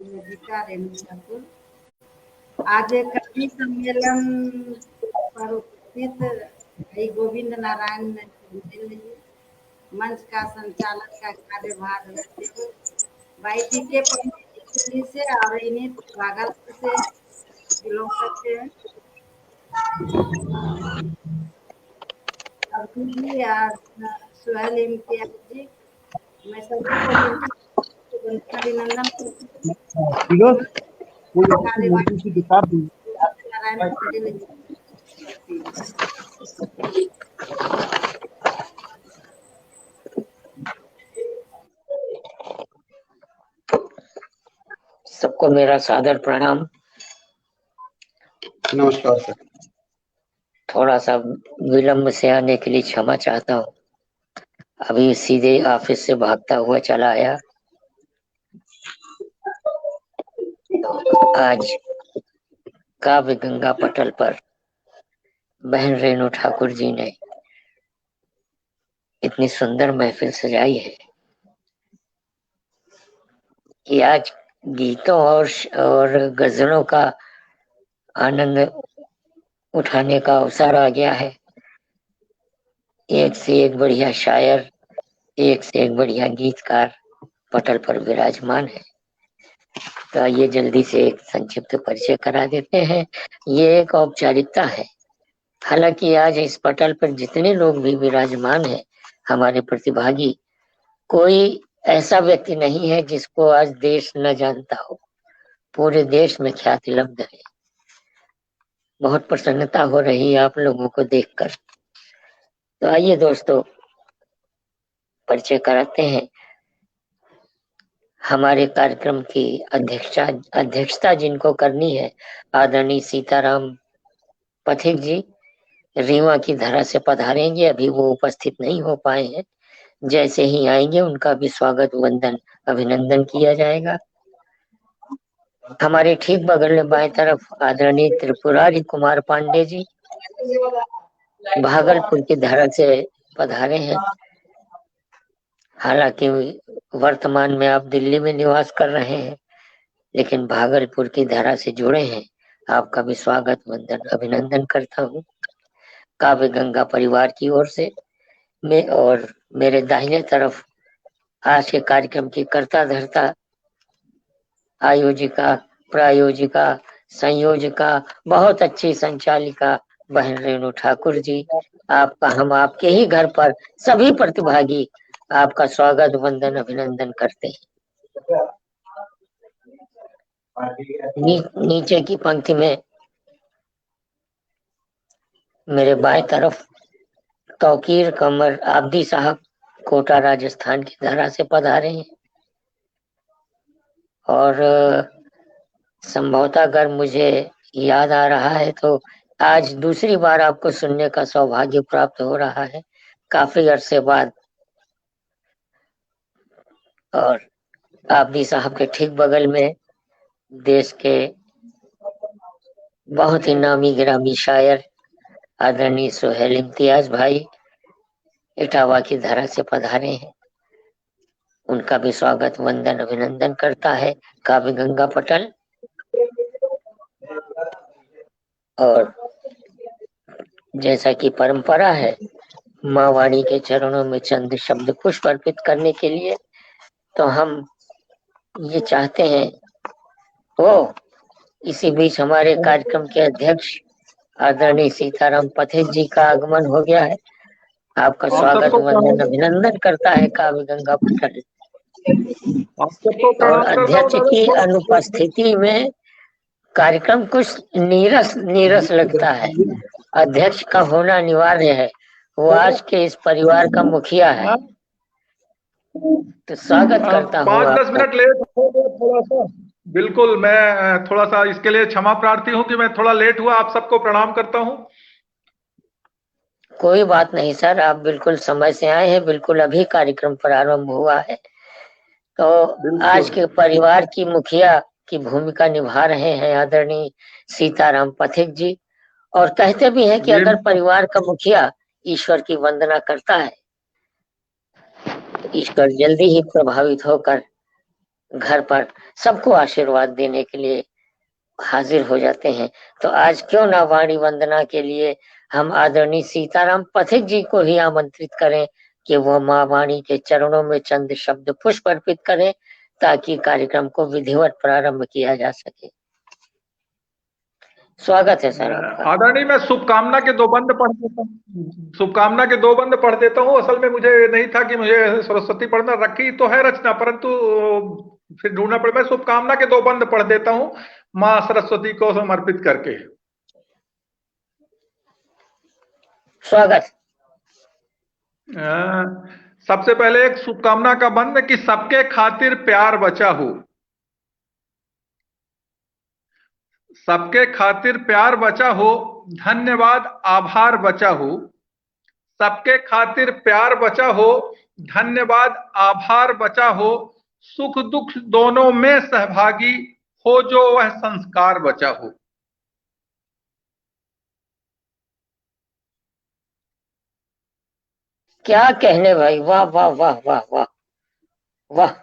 वेदिका रेणु ठाकुर। आज कवि सम्मेलन पर उपस्थित श्री गोविंद नारायण जी, मंच का संचालन का कार्यभार लेते हुए बाईटी के दिल्ली से और इन्हीं भागलपुर से बिलोंग करते हैं। अब्दुल जी और सुहेल इम्तियाज जी, मैं सभी को विनती अभिनंदन नारायण पटेल जी करती हूँ। सबको मेरा सादर प्रणाम। नमस्कार सर। थोड़ा सा विलंब से आने के लिए क्षमा चाहता हूँ। अभी सीधे ऑफिस से भागता हुआ चला आया। आज काव्य गंगा पटल पर बहन रेणु ठाकुर जी ने इतनी सुंदर महफिल सजाई है कि आज गीतों और गजलों का आनंद उठाने का अवसर आ गया है। एक से एक बढ़िया शायर, एक से एक बढ़िया गीतकार पटल पर विराजमान है। तो आइए जल्दी से एक संक्षिप्त परिचय करा देते हैं। ये एक औपचारिकता है। हालांकि आज इस पटल पर जितने लोग भी विराजमान हैं, हमारे प्रतिभागी, कोई ऐसा व्यक्ति नहीं है जिसको आज देश न जानता हो। पूरे देश में ख्याति लब्ध है। बहुत प्रसन्नता हो रही है आप लोगों को देखकर। तो आइए दोस्तों, परिचय कराते हैं। हमारे कार्यक्रम की अध्यक्षता जिनको करनी है, आदरणीय सीताराम पथिक जी रीवा की धरा से पधारेंगे। अभी वो उपस्थित नहीं हो पाए हैं। जैसे ही आएंगे उनका भी स्वागत, वंदन, अभिनंदन किया जाएगा। हमारे ठीक बगल में बाएं तरफ आदरणीय त्रिपुरारी कुमार पांडे जी भागलपुर की धरा से पधारे हैं। हालांकि वर्तमान में आप दिल्ली में निवास कर रहे हैं, लेकिन भागलपुर की धरा से जुड़े हैं। आपका भी स्वागत, वंदन, अभिनंदन करता हूँ काव्य गंगा परिवार की ओर से। मैं और मेरे दाहिने तरफ आज के कार्यक्रम की कर्ता धर्ता, आयोजिका, प्रायोजिका, संयोजिका, बहुत अच्छी संचालिका बहन रेणु ठाकुर जी। आपका, हम आपके ही घर पर सभी प्रतिभागी आपका स्वागत, वंदन, अभिनंदन करते हैं। नीचे की पंक्ति में मेरे बाएं तरफ तौकीर कमर आब्दी साहब कोटा राजस्थान की धरा से पधारे हैं। और संभवतः अगर मुझे याद आ रहा है तो आज दूसरी बार आपको सुनने का सौभाग्य प्राप्त हो रहा है, काफी अरसे बाद। और आब्दी साहब के ठीक बगल में देश के बहुत ही नामी गिरामी शायर आदरणीय सुहेल इम्तियाज भाई इटावा की धरा से पधारे हैं। उनका भी स्वागत, वंदन, अभिनंदन करता है काव्य गंगा पटल। और जैसा कि परंपरा है, माँ वाणी के चरणों में चंद शब्द पुष्प अर्पित करने के लिए, तो हम ये चाहते हैं। इसी बीच हमारे कार्यक्रम के अध्यक्ष आदरणीय सीताराम पथिक जी का आगमन हो गया है। आपका स्वागत, वंदन, अभिनंदन करता है काव्य गंगा पटल। और अध्यक्ष की अनुपस्थिति में कार्यक्रम कुछ नीरस लगता है। अध्यक्ष का होना अनिवार्य है। वो आज के इस परिवार का मुखिया है। तो स्वागत करता हूँ। 5-10 मिनट लेट हो गया थोड़ा सा। बिल्कुल, मैं थोड़ा सा इसके लिए क्षमा प्रार्थी हूँ कि मैं थोड़ा लेट हुआ। आप सबको प्रणाम करता हूँ। कोई बात नहीं सर, आप बिल्कुल समय से आए हैं। बिल्कुल अभी कार्यक्रम प्रारंभ हुआ है। तो आज के परिवार की मुखिया की भूमिका निभा रहे हैं आदरणीय सीताराम पथिक जी। और कहते भी हैं कि अगर परिवार का मुखिया ईश्वर की वंदना करता है, ईश्वर जल्दी ही प्रभावित होकर घर पर सबको आशीर्वाद देने के लिए हाजिर हो जाते हैं। तो आज क्यों ना वाणी वंदना के लिए हम आदरणीय सीताराम पथिक जी को ही आमंत्रित करें कि वो माँ वाणी के चरणों में चंद शब्द पुष्प अर्पित करें ताकि कार्यक्रम को विधिवत प्रारंभ किया जा सके। स्वागत है सर आपका। आदरणीय, मैं शुभकामना के 2 बंद पढ़ देता हूँ। शुभकामना के 2 बंद पढ़ देता हूँ। असल में मुझे नहीं था कि मुझे सरस्वती पढ़ना, रखी तो है रचना, परंतु फिर ढूंढना पड़े। मैं शुभकामना के 2 बंद पढ़ देता हूँ माँ सरस्वती को समर्पित करके। स्वागत। सबसे पहले एक शुभकामना का बंद कि सबके खातिर प्यार बचा हो। सबके खातिर प्यार बचा हो, धन्यवाद आभार बचा हो। सबके खातिर प्यार बचा हो, धन्यवाद आभार बचा हो। सुख दुख दोनों में सहभागी हो जो वह संस्कार बचा हो। क्या कहने भाई, वाह वाह वाह वाह वाह वाह।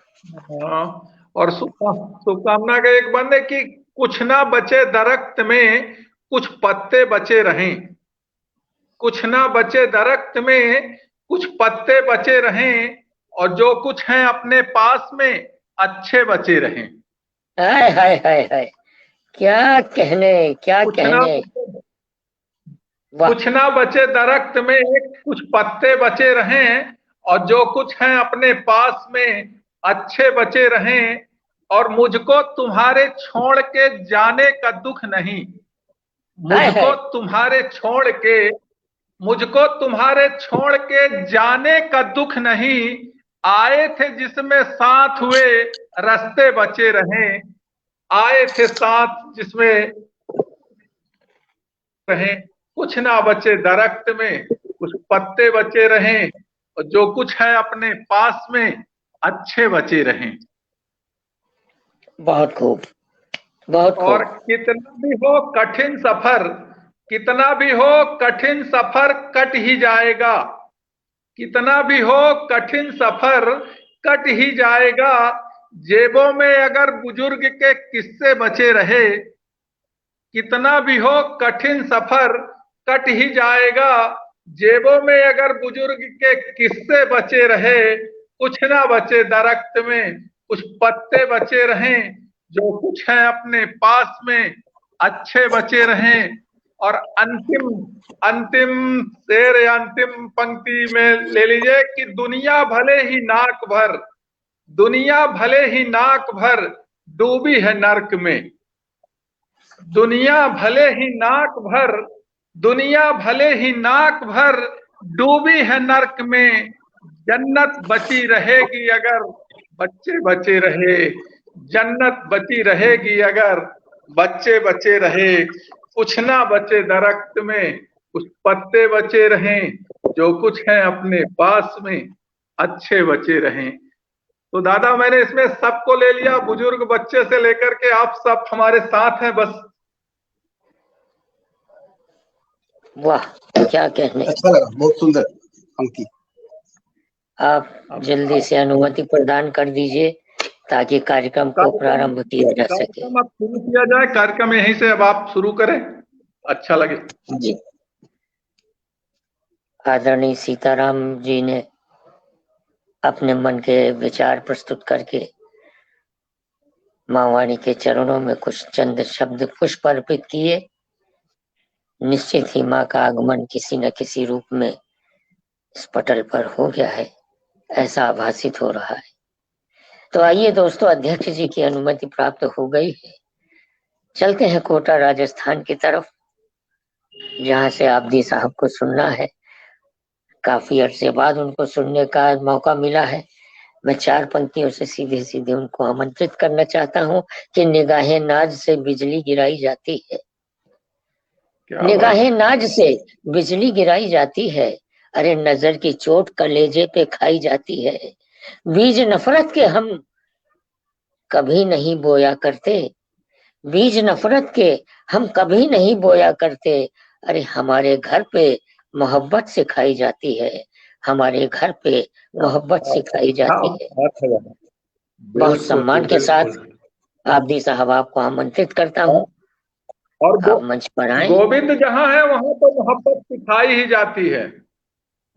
और शुभकामना का एक बंद है कि कुछ ना बचे दरख्त में, कुछ पत्ते बचे रहें। कुछ ना बचे दरख्त में, कुछ पत्ते बचे रहें, और जो कुछ है अपने पास में अच्छे बचे रहें। हाय हाय हाय हाय, क्या कहने, क्या कहने। कुछ ना बचे दरख्त में, कुछ पत्ते बचे रहें, और जो कुछ है अपने पास में अच्छे बचे रहें। और मुझको तुम्हारे छोड़ के जाने का दुख नहीं। मुझको तुम्हारे छोड़ के, मुझको तुम्हारे छोड़ के जाने का दुख नहीं। आए थे जिसमें साथ हुए रास्ते बचे रहें। आए थे साथ जिसमें रहें। कुछ ना बचे दरख्त में, कुछ पत्ते बचे रहें, और जो कुछ है अपने पास में अच्छे बचे रहें। बहुत खूब, बहुत खूब। और कितना भी हो कठिन सफर, कितना भी हो कठिन सफर कट ही जाएगा। कितना भी हो कठिन सफर कट ही जाएगा। जेबों में अगर बुजुर्ग के किस्से बचे रहे। कितना भी हो कठिन सफर कट ही जाएगा। जेबों में अगर बुजुर्ग के किस्से बचे रहे। कुछ ना बचे दरख्त में, कुछ पत्ते बचे रहें, जो कुछ है अपने पास में अच्छे बचे रहें। और अंतिम अंतिम शेर या अंतिम पंक्ति में ले लीजिए कि दुनिया भले ही नाक भर, दुनिया भले ही नाक भर डूबी है नर्क में। दुनिया भले ही नाक भर, दुनिया भले ही नाक भर डूबी है नर्क में। जन्नत बची रहेगी अगर बच्चे बचे रहे। जन्नत बची रहेगी अगर बच्चे बचे रहे। कुछ ना बचे दरख्त में, कुछ पत्ते बचे रहें, जो कुछ है अपने पास में अच्छे बचे रहें। तो दादा, मैंने इसमें सबको ले लिया, बुजुर्ग बच्चे से लेकर के आप सब हमारे साथ हैं बस। वाह, क्या कहने। अच्छा लगा, बहुत सुंदर पंक्ति। आप जल्दी से अनुमति प्रदान कर दीजिए ताकि कार्यक्रम को प्रारंभ किया जा सके। कार्यक्रम अब शुरू किया जाए। कार्यक्रम यहीं से अब आप शुरू करें, अच्छा लगे जी। आदरणीय सीताराम जी ने अपने मन के विचार प्रस्तुत करके माँ वाणी के चरणों में कुछ चंद शब्द पुष्प अर्पित किए। निश्चित ही माँ का आगमन किसी न किसी रूप में इस पटल पर हो गया है, ऐसा आभासित हो रहा है। तो आइए दोस्तों, अध्यक्ष जी की अनुमति प्राप्त हो गई है, चलते हैं कोटा राजस्थान की तरफ, जहां से आबदी साहब को सुनना है। काफी अरसे बाद उनको सुनने का मौका मिला है। मैं 4 पंक्तियों से सीधे सीधे उनको आमंत्रित करना चाहता हूँ कि निगाहें नाज से बिजली गिराई जाती है। निगाहें नाज से बिजली गिराई जाती है। अरे नजर की चोट कलेजे पे खाई जाती है। बीज नफरत के हम कभी नहीं बोया करते। बीज नफरत के हम कभी नहीं बोया करते। अरे हमारे घर पे मोहब्बत सिखाई जाती है। हमारे घर पे मोहब्बत सिखाई जाती है। बहुत सम्मान के साथ आबदी साहब आपको आमंत्रित करता हूँ, और आप मंच पर आए। गोविंद जहाँ है वहां पर मोहब्बत सिखाई ही जाती है।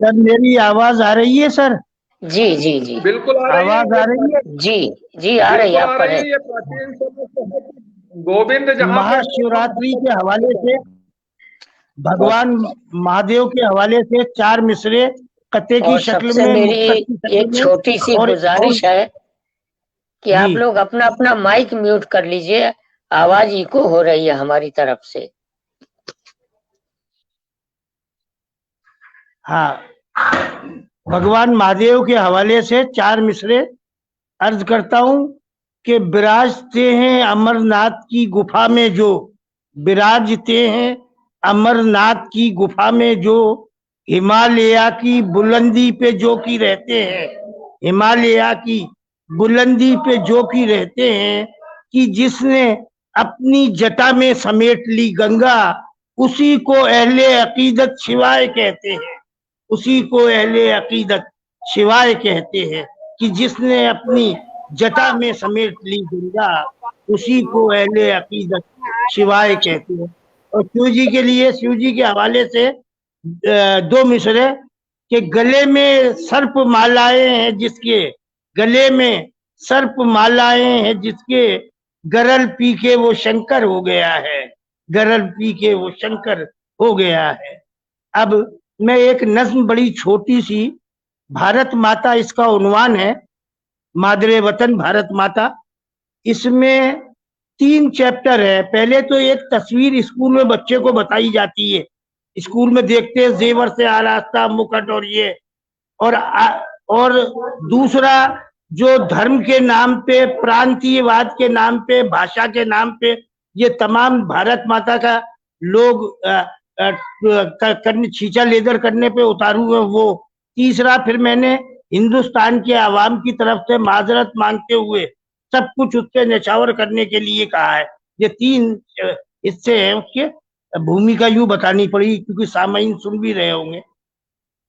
सर मेरी आवाज आ रही है सर? जी जी जी बिल्कुल आ रही है, आवाज आ रही है? जी जी आ रही है, बिल्कुल आप आ पर रही है। है। ये प्राचीन समय से है कि गोविंद जहाँ पे महाशिवरात्रि के हवाले से, भगवान महादेव के हवाले से 4 मिसरे कते की और शक्ल सबसे में, मेरी मुक्तक की शक्ल एक में, छोटी सी और गुजारिश है कि आप जी लोग अपना अपना माइक म्यूट कर लीजिए, आवाज इको हो रही है हमारी तरफ से। हाँ, भगवान महादेव के हवाले से 4 मिसरे अर्ज करता हूँ कि विराजते हैं अमरनाथ की गुफा में जो, विराजते हैं अमरनाथ की गुफा में जो, हिमालय की बुलंदी पे जो की रहते हैं, हिमालय की बुलंदी पे जो की रहते हैं, कि जिसने अपनी जटा में समेट ली गंगा, उसी को अहले अकीदत शिवाय कहते हैं, उसी को अहले अकीदत शिवाय कहते हैं, कि जिसने अपनी जटा में समेट ली गंगा, उसी को अहले अकीदत शिवाय कहते हैं। और शिव जी के लिए, शिव जी के हवाले से 2 मिसरे के गले में सर्प मालाएं हैं जिसके, गले में सर्प मालाएं हैं जिसके, गरल पी के वो शंकर हो गया है, गरल पी के वो शंकर हो गया है। अब मैं एक नज्म बड़ी छोटी सी, भारत माता इसका उन्वान है, मादरे वतन भारत माता। इसमें 3 चैप्टर है। पहले तो एक तस्वीर स्कूल में बच्चे को बताई जाती है, स्कूल में देखते हैं जेवर से आरास्ता मुकुट और ये, और दूसरा जो धर्म के नाम पे, प्रांतीयवाद के नाम पे, भाषा के नाम पे ये तमाम भारत माता का लोग छींचा लेदर करने पे उतारू है वो। तीसरा फिर मैंने हिंदुस्तान के आवाम की तरफ से माजरत मांगते हुए सब कुछ उसके निछावर करने के लिए कहा है। ये 3 हिस्से हैं उसके। भूमिका यूं बतानी पड़ी क्योंकि सामाइन सुन भी रहे होंगे,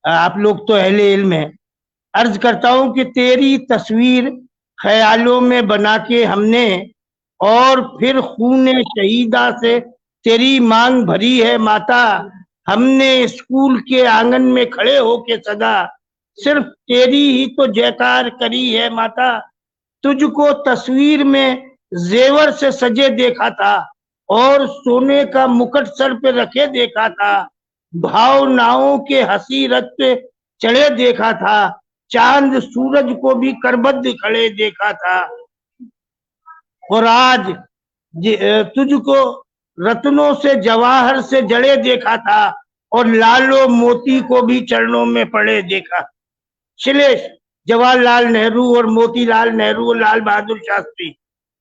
आप लोग तो अहले इल्म हैं। अर्ज करता हूं कि तेरी तस्वीर ख्यालों में बना के हमने, और फिर खून शहीदा से तेरी मांग भरी है माता, हमने स्कूल के आंगन में खड़े होके सदा सिर्फ तेरी ही तो जयकार करी है माता। तुझको तस्वीर में जेवर से सजे देखा था, और सोने का मुकुट सर पे रखे देखा था, भावनाओं के हंसी रथ पे चढ़े देखा था, चांद सूरज को भी करबद्ध खड़े देखा था, और आज तुझको रत्नों से जवाहर से जड़े देखा था, और लालो मोती को भी चरणों में पड़े देखा। श्लेष जवाहरलाल नेहरू और मोतीलाल नेहरू और लाल बहादुर शास्त्री,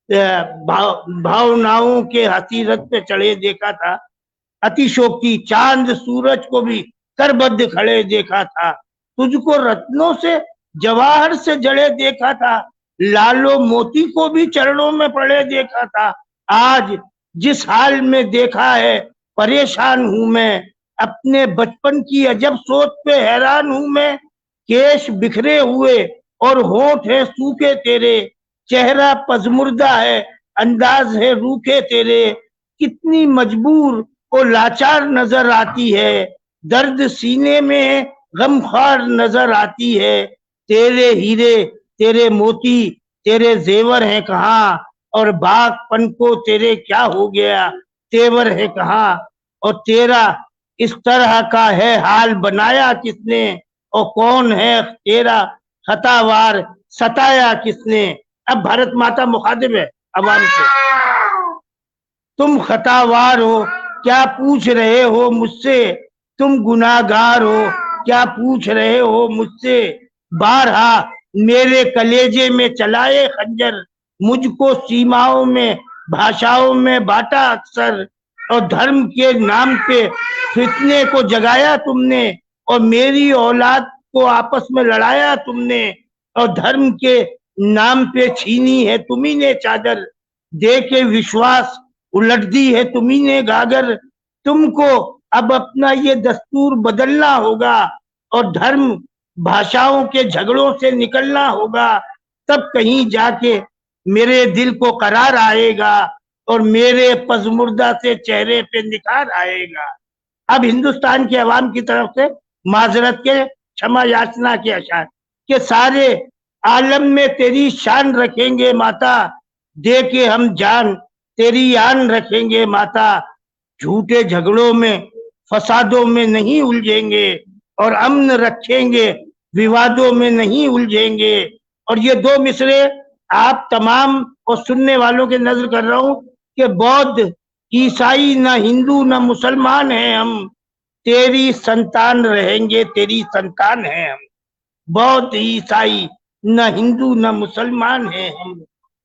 भावनाओं के हंसी रथ पे चढ़े देखा था, अतिशोक्ति चांद सूरज को भी करबद्ध खड़े देखा था, तुझको रत्नों से जवाहर से जड़े देखा था, लालो मोती को भी चरणों में पड़े देखा था। आज जिस हाल में देखा है परेशान हूं मैं, अपने बचपन की अजब सोच पे हैरान हूं मैं, केश बिखरे हुए और होंठ है सूखे तेरे, चेहरा पजमुर्दा है अंदाज है रूखे तेरे, कितनी मजबूर और लाचार नजर आती है, दर्द सीने में गमख्वार नजर आती है, तेरे हीरे तेरे मोती तेरे जेवर हैं कहाँ, और बागपन को तेरे क्या हो गया तेवर है कहाँ, और तेरा इस तरह का है हाल बनाया किसने, और कौन है तेरा खतावार सताया किसने। अब भारत माता मुखातिब है अवाम से, तुम खतावार हो क्या पूछ रहे हो मुझसे, तुम गुनाहगार हो क्या पूछ रहे हो मुझसे, बारहा मेरे कलेजे में चलाए खंजर, मुझको सीमाओं में भाषाओं में बांटा अक्सर, और धर्म के नाम पे फितने को जगाया तुमने, और मेरी औलाद को आपस में लड़ाया तुमने, और धर्म के नाम पे छीनी है तुम्ही ने चादर, दे के विश्वास उलट दी है तुम्ही ने गागर, तुमको अब अपना ये दस्तूर बदलना होगा, और धर्म भाषाओं के झगड़ों से निकलना होगा, तब कहीं जाके मेरे दिल को करार आएगा और मेरे पजमुर्दा से चेहरे पे निखार आएगा। अब हिंदुस्तान के अवाम की तरफ से माजरत के क्षमा याचना के अशार के सारे आलम में तेरी शान रखेंगे माता, दे के हम जान तेरी आन रखेंगे माता। झूठे झगड़ों में फसादों में नहीं उलझेंगे और अमन रखेंगे, विवादों में नहीं उलझेंगे। और ये दो मिसरे आप तमाम और सुनने वालों के नजर कर रहा हूं कि बौद्ध ईसाई न हिंदू न मुसलमान हैं हम, तेरी संतान रहेंगे, तेरी संतान है हम। बौद्ध ईसाई न हिंदू न मुसलमान है हम,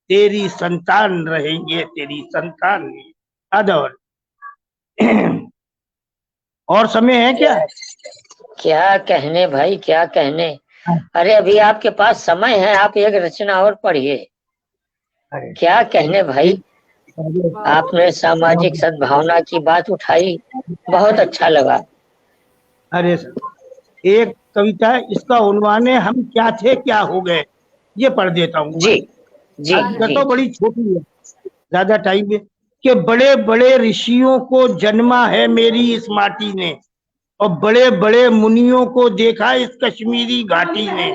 तेरी संतान रहेंगे, तेरी संतान है। अदौर और समय है क्या? क्या कहने भाई, क्या कहने। अरे अभी आपके पास समय है, आप एक रचना और पढ़िए। क्या कहने भाई, आपने सामाजिक सद्भावना की बात उठाई, बहुत अच्छा लगा। अरे सर, एक कविता है, इसका उन्वान है हम क्या थे क्या हो गए, ये पढ़ देता हूँ। जी जी जी। तो बड़ी छोटी है, ज्यादा टाइम है। कि बड़े बड़े ऋषियों को जन्मा है मेरी इस माटी ने, और बड़े बड़े मुनियों को देखा इस कश्मीरी घाटी ने।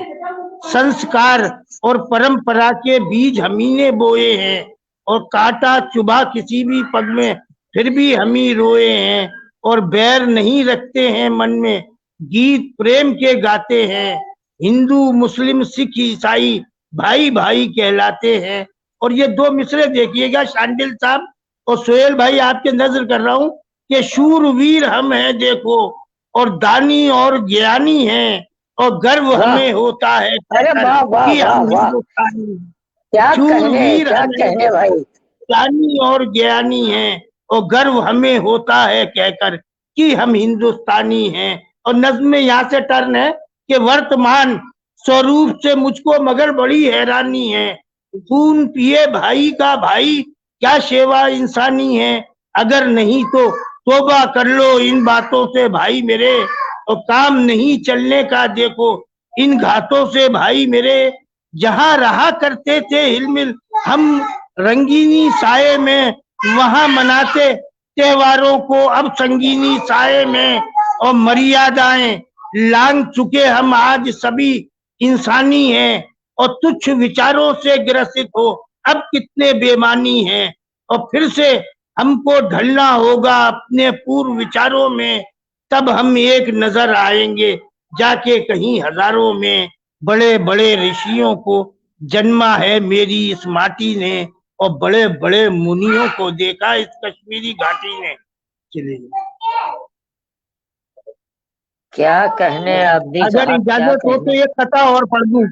संस्कार और परंपरा के बीज हमी ने बोए हैं, और कांटा चुभा किसी भी पग में फिर भी हमी रोए हैं। और बैर नहीं रखते हैं मन में, गीत प्रेम के गाते हैं। हिंदू मुस्लिम सिख ईसाई भाई भाई कहलाते हैं। और ये दो मिसरे देखिएगा शांडिल साहब और सोहेल भाई, आपके नजर कर रहा हूं कि शूरवीर हम हैं देखो, और दानी और ज्ञानी हैं, और गर्व हमें होता है अरे वाह वाह कि वाह हम वाह, हिंदुस्तानी। क्या कहने, शूरवीर क्या हम कहने भाई। दानी और ज्ञानी हैं, और गर्व हमें होता है कहकर कि हम हिंदुस्तानी हैं। और नज्म में यहाँ से टर्न है कि वर्तमान स्वरूप से मुझको मगर बड़ी हैरानी है। खून पिए भाई का भाई क्या सेवा इंसानी है, अगर नहीं तो तौबा कर लो इन बातों से भाई मेरे। और काम नहीं चलने का देखो इन घातों से भाई मेरे। जहां रहा करते थे हिलमिल हम रंगीनी साये में, वहां मनाते त्योहारों को अब संगीनी साये में। और मर्यादाएं लांघ चुके हम आज सभी इंसानी हैं, और तुच्छ विचारों से ग्रसित हो अब कितने बेमानी हैं। और फिर से हमको ढलना होगा अपने पूर्व विचारों में, तब हम एक नजर आएंगे जाके कहीं हजारों में। बड़े बड़े ऋषियों को जन्मा है मेरी इस माटी ने, और बड़े बड़े मुनियों को देखा इस कश्मीरी घाटी ने। चलिए, क्या कहने अब्दी अगर साहब, क्या इजाजत हो तो कहने। एक कथा और पढ़ दूं,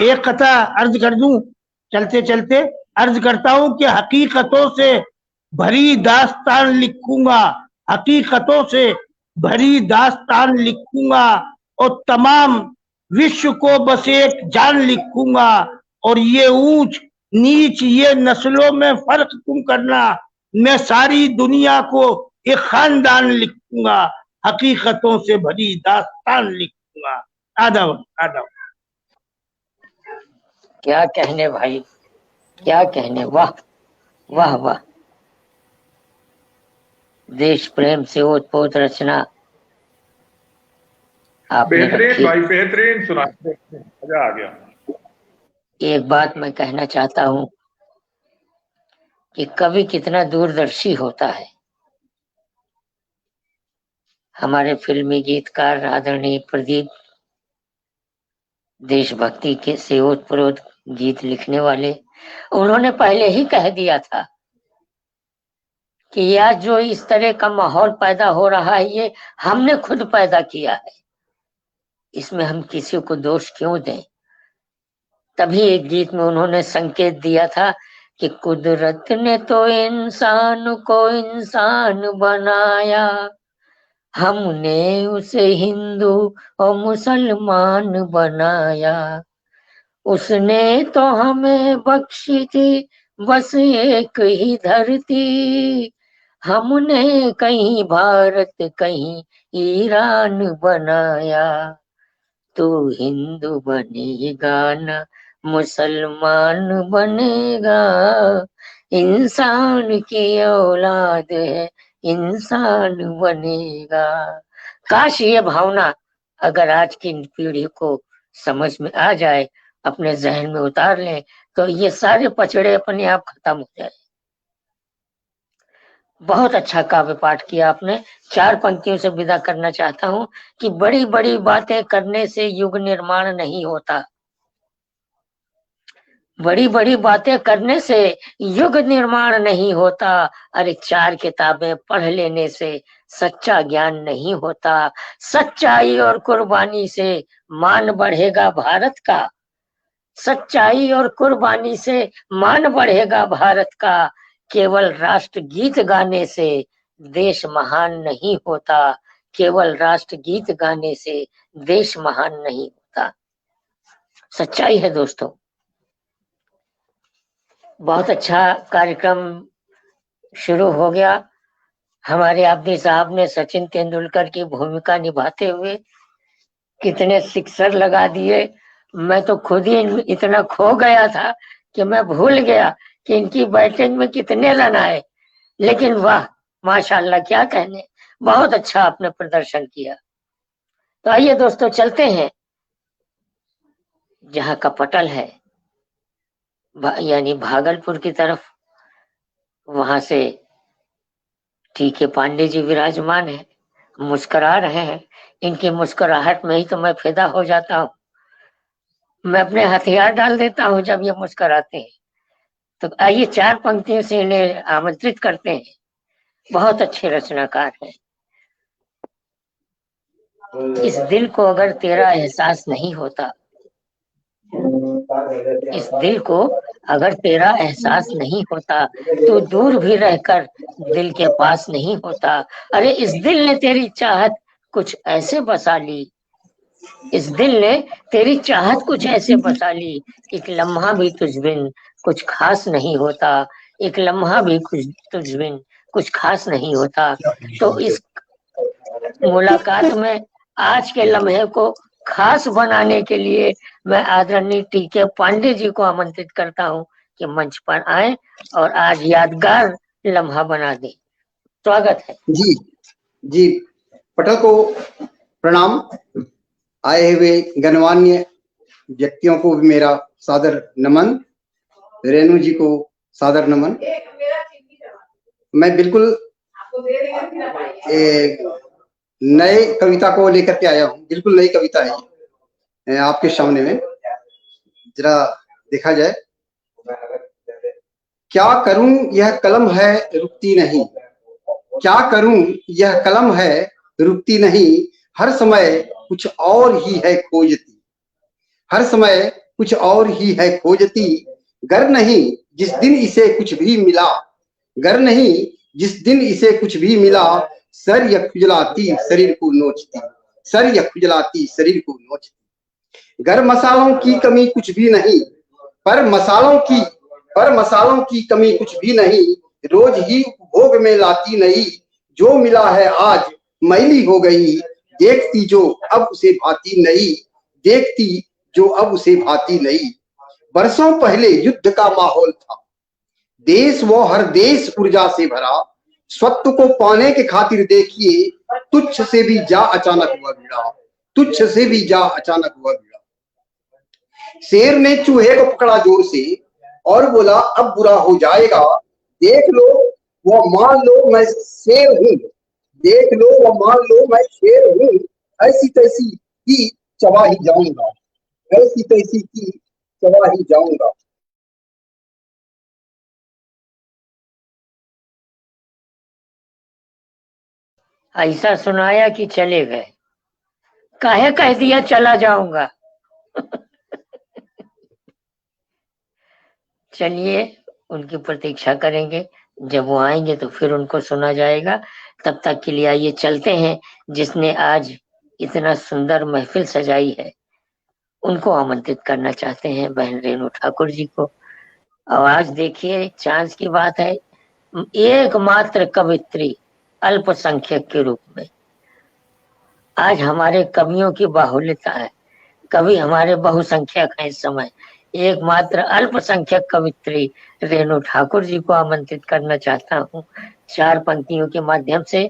एक कथा अर्ज कर दूं चलते चलते। अर्ज करता हूं कि हकीकतों से भरी दास्तान लिखूंगा, हकीकतों से भरी दास्तान लिखूंगा, और तमाम विश्व को बस एक जान लिखूंगा। और ये ऊंच नीच ये नस्लों में फर्क तुम करना, मैं सारी दुनिया को एक खानदान लिखूंगा, हकीकतों से भरी दास्तान लिखूंगा। आदाब आदाब। क्या कहने भाई, क्या कहने। वाह वाह वाह, देश प्रेम से ओतप्रोत रचना आपने बेहतरीन रखी। भाई, बेहतरीन सुना, मजा आ गया। एक बात मैं कहना चाहता हूं कि कवि कितना दूरदर्शी होता है। हमारे फिल्मी गीतकार आदरणीय प्रदीप देशभक्ति के से ओतप्रोत गीत लिखने वाले, उन्होंने पहले ही कह दिया था कि यह जो इस तरह का माहौल पैदा हो रहा है ये हमने खुद पैदा किया है, इसमें हम किसी को दोष क्यों दें। तभी एक गीत में उन्होंने संकेत दिया था कि कुदरत ने तो इंसान को इंसान बनाया, हमने उसे हिंदू और मुसलमान बनाया। उसने तो हमें बख्शी थी बस एक ही धरती, हमने कहीं भारत कहीं ईरान बनाया। तू हिंदू बनेगा ना मुसलमान बनेगा, इंसान की औलाद है इंसान बनेगा। काश ये भावना अगर आज की पीढ़ी को समझ में आ जाए, अपने जहन में उतार लें, तो ये सारे पचड़े अपने आप खत्म हो जाए। बहुत अच्छा काव्य पाठ किया आपने। 4 पंक्तियों से विदा करना चाहता हूँ कि बड़ी बड़ी बातें करने से युग निर्माण नहीं होता, बड़ी बड़ी बातें करने से युग निर्माण नहीं होता। अरे 4 किताबें पढ़ लेने से सच्चा ज्ञान नहीं होता। सच्चाई और कुर्बानी से मान बढ़ेगा भारत का, सच्चाई और कुर्बानी से मान बढ़ेगा भारत का। केवल राष्ट्र गीत गाने से देश महान नहीं होता, केवल राष्ट्र गीत गाने से देश महान नहीं होता। सच्चाई है दोस्तों। बहुत अच्छा कार्यक्रम शुरू हो गया। हमारे आबदी साहब ने सचिन तेंदुलकर की भूमिका निभाते हुए कितने सिक्सर लगा दिए। मैं तो खुद ही इतना खो गया था कि मैं भूल गया कि इनकी बैटिंग में कितने रन आए। लेकिन वाह माशाल्लाह, क्या कहने, बहुत अच्छा आपने प्रदर्शन किया। तो आइए दोस्तों चलते हैं जहां का पटल है, यानी भागलपुर की तरफ। वहां से टीके पांडे जी विराजमान है, मुस्कुरा रहे हैं। इनकी मुस्कुराहट में ही तो मैं फिदा हो जाता हूँ। मैं अपने हथियार डाल देता हूँ जब ये मुस्कुराते हैं। तो आइए 4 पंक्तियों से इन्हें आमंत्रित करते हैं। बहुत अच्छे रचनाकार हैं। इस दिल को अगर तेरा एहसास नहीं होता, इस दिल को अगर तेरा एहसास नहीं होता, तो दूर भी रहकर दिल के पास नहीं होता। अरे इस दिल ने तेरी चाहत कुछ ऐसे बसा ली, इस दिल ने तेरी चाहत कुछ ऐसे बसा ली, एक लम्हा भी तुझ बिन कुछ खास नहीं होता, एक लम्हा भी तुझ बिन कुछ खास नहीं होता। तो इस मुलाकात में आज के लम्हे को खास बनाने के लिए मैं आदरणीय टीके पांडे जी को आमंत्रित करता हूं कि मंच पर आए और आज यादगार लम्हा बना दे। स्वागत है। जी जी, पटल को प्रणाम। आए हुए गणमान्य व्यक्तियों को भी मेरा सादर नमन। रेणु जी को सादर नमन। मैं बिल्कुल नए कविता को लेकर के आया हूँ, बिल्कुल नई कविता है आपके सामने में। जरा देखा जाए। क्या करूं यह कलम है रुकती नहीं, क्या करूं यह कलम है रुकती नहीं, हर समय कुछ और ही है खोजती, हर समय कुछ और ही है खोजती। गर नहीं जिस दिन इसे कुछ भी मिला, गर नहीं जिस दिन इसे कुछ भी मिला, सर यह खुजलाती शरीर को नोचती, सर यह खुजलाती शरीर को नोचती। गर मसालों की कमी कुछ भी नहीं, पर मसालों की कमी कुछ भी नहीं, रोज ही उपभोग में लाती नहीं। जो मिला है आज मैली हो गई, देखती जो अब उसे भाती नहीं, देखती जो अब उसे भाती नहीं। बरसों पहले युद्ध का माहौल था, देश वो हर देश ऊर्जा से भरा, स्वत्व को पाने के खातिर देखिए तुच्छ से भी जा अचानक हुआ भिड़ा, तुच्छ से भी जा अचानक हुआ भिड़ा। शेर ने चूहे को पकड़ा जोर से और बोला अब बुरा हो जाएगा, देख लो वो मान लो मैं शेर हूँ, देख लो वो मान लो मैं शेर हूँ, ऐसी तैसी की चबा ही जाऊंगा, ऐसी तैसी की चबा ही जाऊंगा। ऐसा सुनाया कि चले गए, काहे कह दिया चला जाऊंगा। चलिए उनकी प्रतीक्षा करेंगे, जब वो आएंगे तो फिर उनको सुना जाएगा। तब तक के लिए आइए चलते हैं, जिसने आज इतना सुंदर महफिल सजाई है उनको आमंत्रित करना चाहते हैं, बहन रेणु ठाकुर जी को। आवाज देखिए, चांस की बात है, एकमात्र कवित्री अल्पसंख्यक के रूप में। आज हमारे कवियों की बाहुल्यता है, कवि हमारे बहुसंख्यक हैं इस समय। एकमात्र अल्पसंख्यक कवित्री रेणु ठाकुर जी को आमंत्रित करना चाहता हूँ 4 पंक्तियों के माध्यम से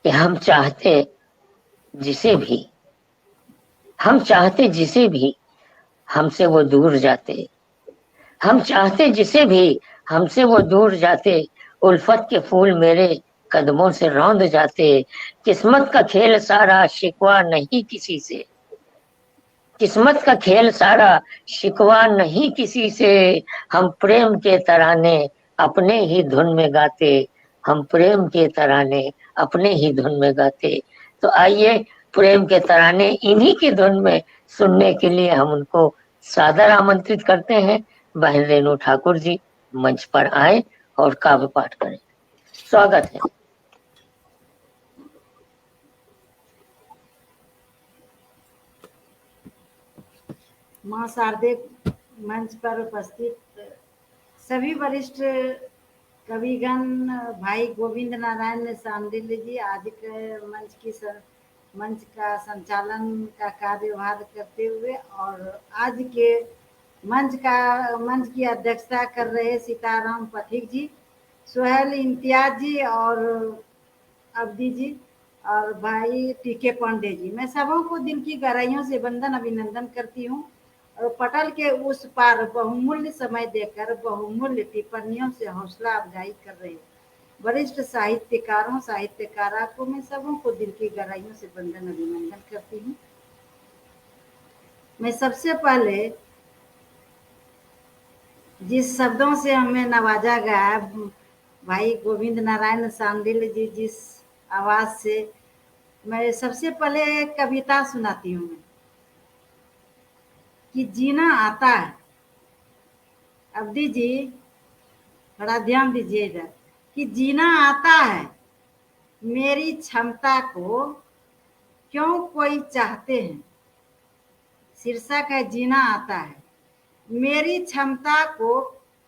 कि हम चाहते जिसे भी हमसे वो दूर जाते, हम चाहते जिसे भी हमसे वो दूर जाते, उल्फत के फूल मेरे कदमों से रौंद जाते। किस्मत का खेल सारा शिकवा नहीं किसी से, किस्मत का खेल सारा शिकवा नहीं किसी से। हम प्रेम के तराने अपने ही धुन में गाते, हम प्रेम के तराने अपने ही धुन में गाते। तो आइए प्रेम के तराने इन्हीं की धुन में सुनने के लिए हम उनको सादर आमंत्रित करते हैं। बहन रेणु ठाकुर जी मंच पर आए और काव्य पाठ करें। स्वागत है। मां शारदे मंच पर उपस्थित सभी वरिष्ठ कविगण, भाई गोविंद नारायण सांडिल जी, आज के मंच का संचालन का कार्यभार करते हुए और आज के मंच की अध्यक्षता कर रहे सीताराम पथिक जी, सोहेल इम्तियाज जी और अवधि जी और भाई टीके पांडे जी, मैं सबों को दिल की गहराइयों से वंदन अभिनंदन करती हूँ और पटल के उस पार बहुमूल्य समय देकर बहुमूल्य टिप्पणियों से हौसला अफजाई कर रहे वरिष्ठ साहित्यकारों साहित्यकारा को मैं सबों को दिल की गहराइयों से वंदन अभिनंदन करती हूँ। मैं सबसे पहले जिस शब्दों से हमें नवाजा गया, भाई गोविंद नारायण सांडिल जी जिस आवाज से, मैं सबसे पहले एक कविता सुनाती हूँ मैं कि जीना आता है। अवधि जी थोड़ा ध्यान दीजिए इधर, कि जीना आता है मेरी क्षमता को क्यों कोई चाहते हैं। शीर्षक है जीना आता है मेरी क्षमता को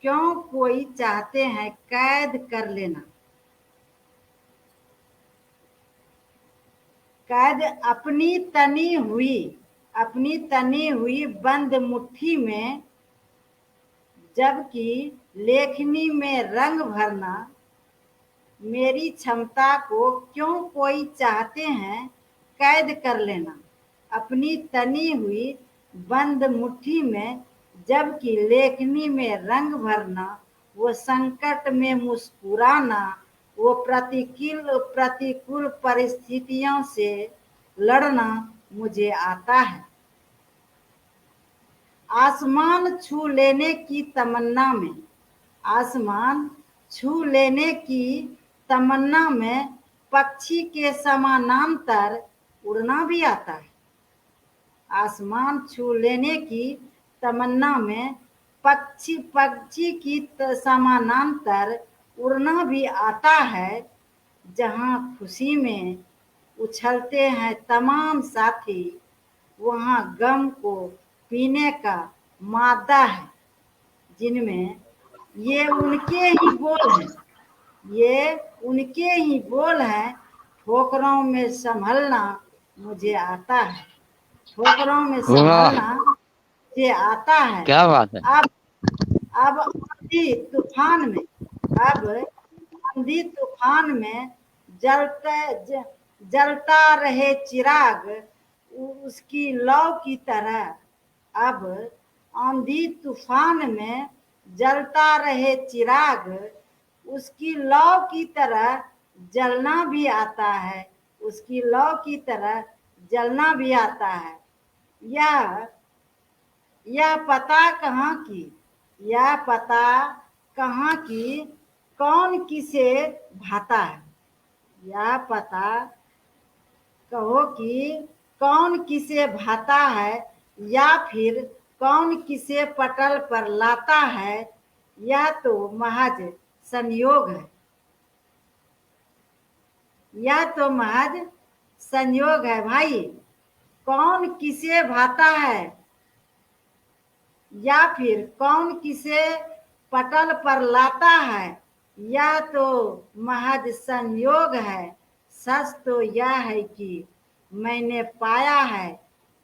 क्यों कोई चाहते हैं कैद कर लेना। कैद अपनी तनी हुई बंद मुट्ठी में, जबकि लेखनी में रंग भरना। मेरी क्षमता को क्यों कोई चाहते हैं कैद कर लेना। अपनी तनी हुई बंद मुट्ठी में, जबकि लेखनी में रंग भरना। वो संकट में मुस्कुराना, वो प्रतिकूल परिस्थितियों से लड़ना मुझे आता है। आसमान छू लेने की तमन्ना में, आसमान छू लेने की तमन्ना में पक्षी के समानांतर उड़ना भी आता है। आसमान छू लेने की तमन्ना में पक्षी की समानांतर उड़ना भी आता है। जहाँ खुशी में उछलते हैं तमाम साथी, वहाँ गम को पीने का मादा है जिनमें ये उनके ही बोल हैं। ठोकरों में संभलना मुझे आता है, ठोकरों में संभलना मुझे आता है। क्या बात है। अब आंधी तूफान में जलता रहे चिराग उसकी लौ की तरह। अब आंधी तूफान में जलता रहे चिराग उसकी लौ की तरह जलना भी आता है, उसकी लौ की तरह जलना भी आता है। यह पता कहाँ की कौन किसे भाता है। यह पता कहो कि कौन किसे भाता है, या फिर कौन किसे पटल पर लाता है। यह तो महज संयोग है, यह तो महज संयोग है भाई। कौन किसे भाता है या फिर कौन किसे पटल पर लाता है, यह तो महज संयोग है। सच तो यह है कि मैंने पाया है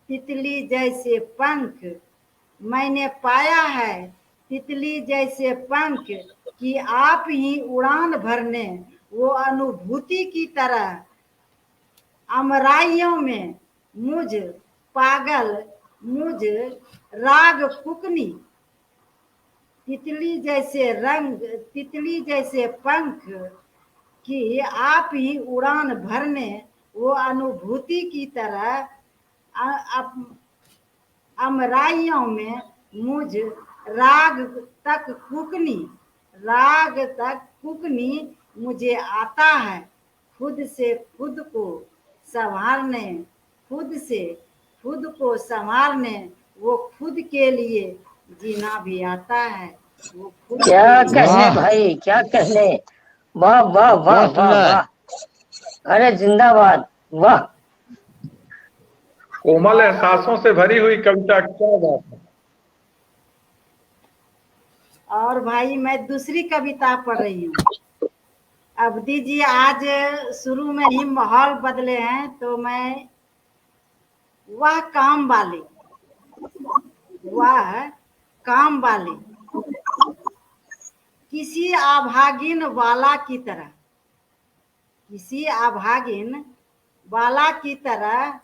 तितली जैसे पंख, मैंने पाया है तितली जैसे पंख कि आप ही उड़ान भरने वो अनुभूति की तरह अमराइयों में मुझ पागल मुझ राग फुकनी, तितली जैसे रंग तितली जैसे पंख कि आप ही उड़ान भरने वो अनुभूति की तरह अमराइयों में मुझ राग तक फूकनी मुझे आता है, खुद से खुद को संभालने, खुद से खुद को संभालने वो खुद के लिए जीना भी आता है, वो खुद क्या के लिए कहने वाह। भाई, क्या कहने। वाह वाह वाह बहुत वाह सुंदर। वाह। अरे जिंदाबाद, वाह। कोमल एहसासों से भरी हुई कविता, क्या बात है। और भाई मैं दूसरी कविता पढ़ रही हूँ। अवधि जी आज शुरू में ही माहौल बदले हैं, तो मैं वह काम वाले किसी अभागिन वाला की तरह, किसी अभागिन वाला की तरह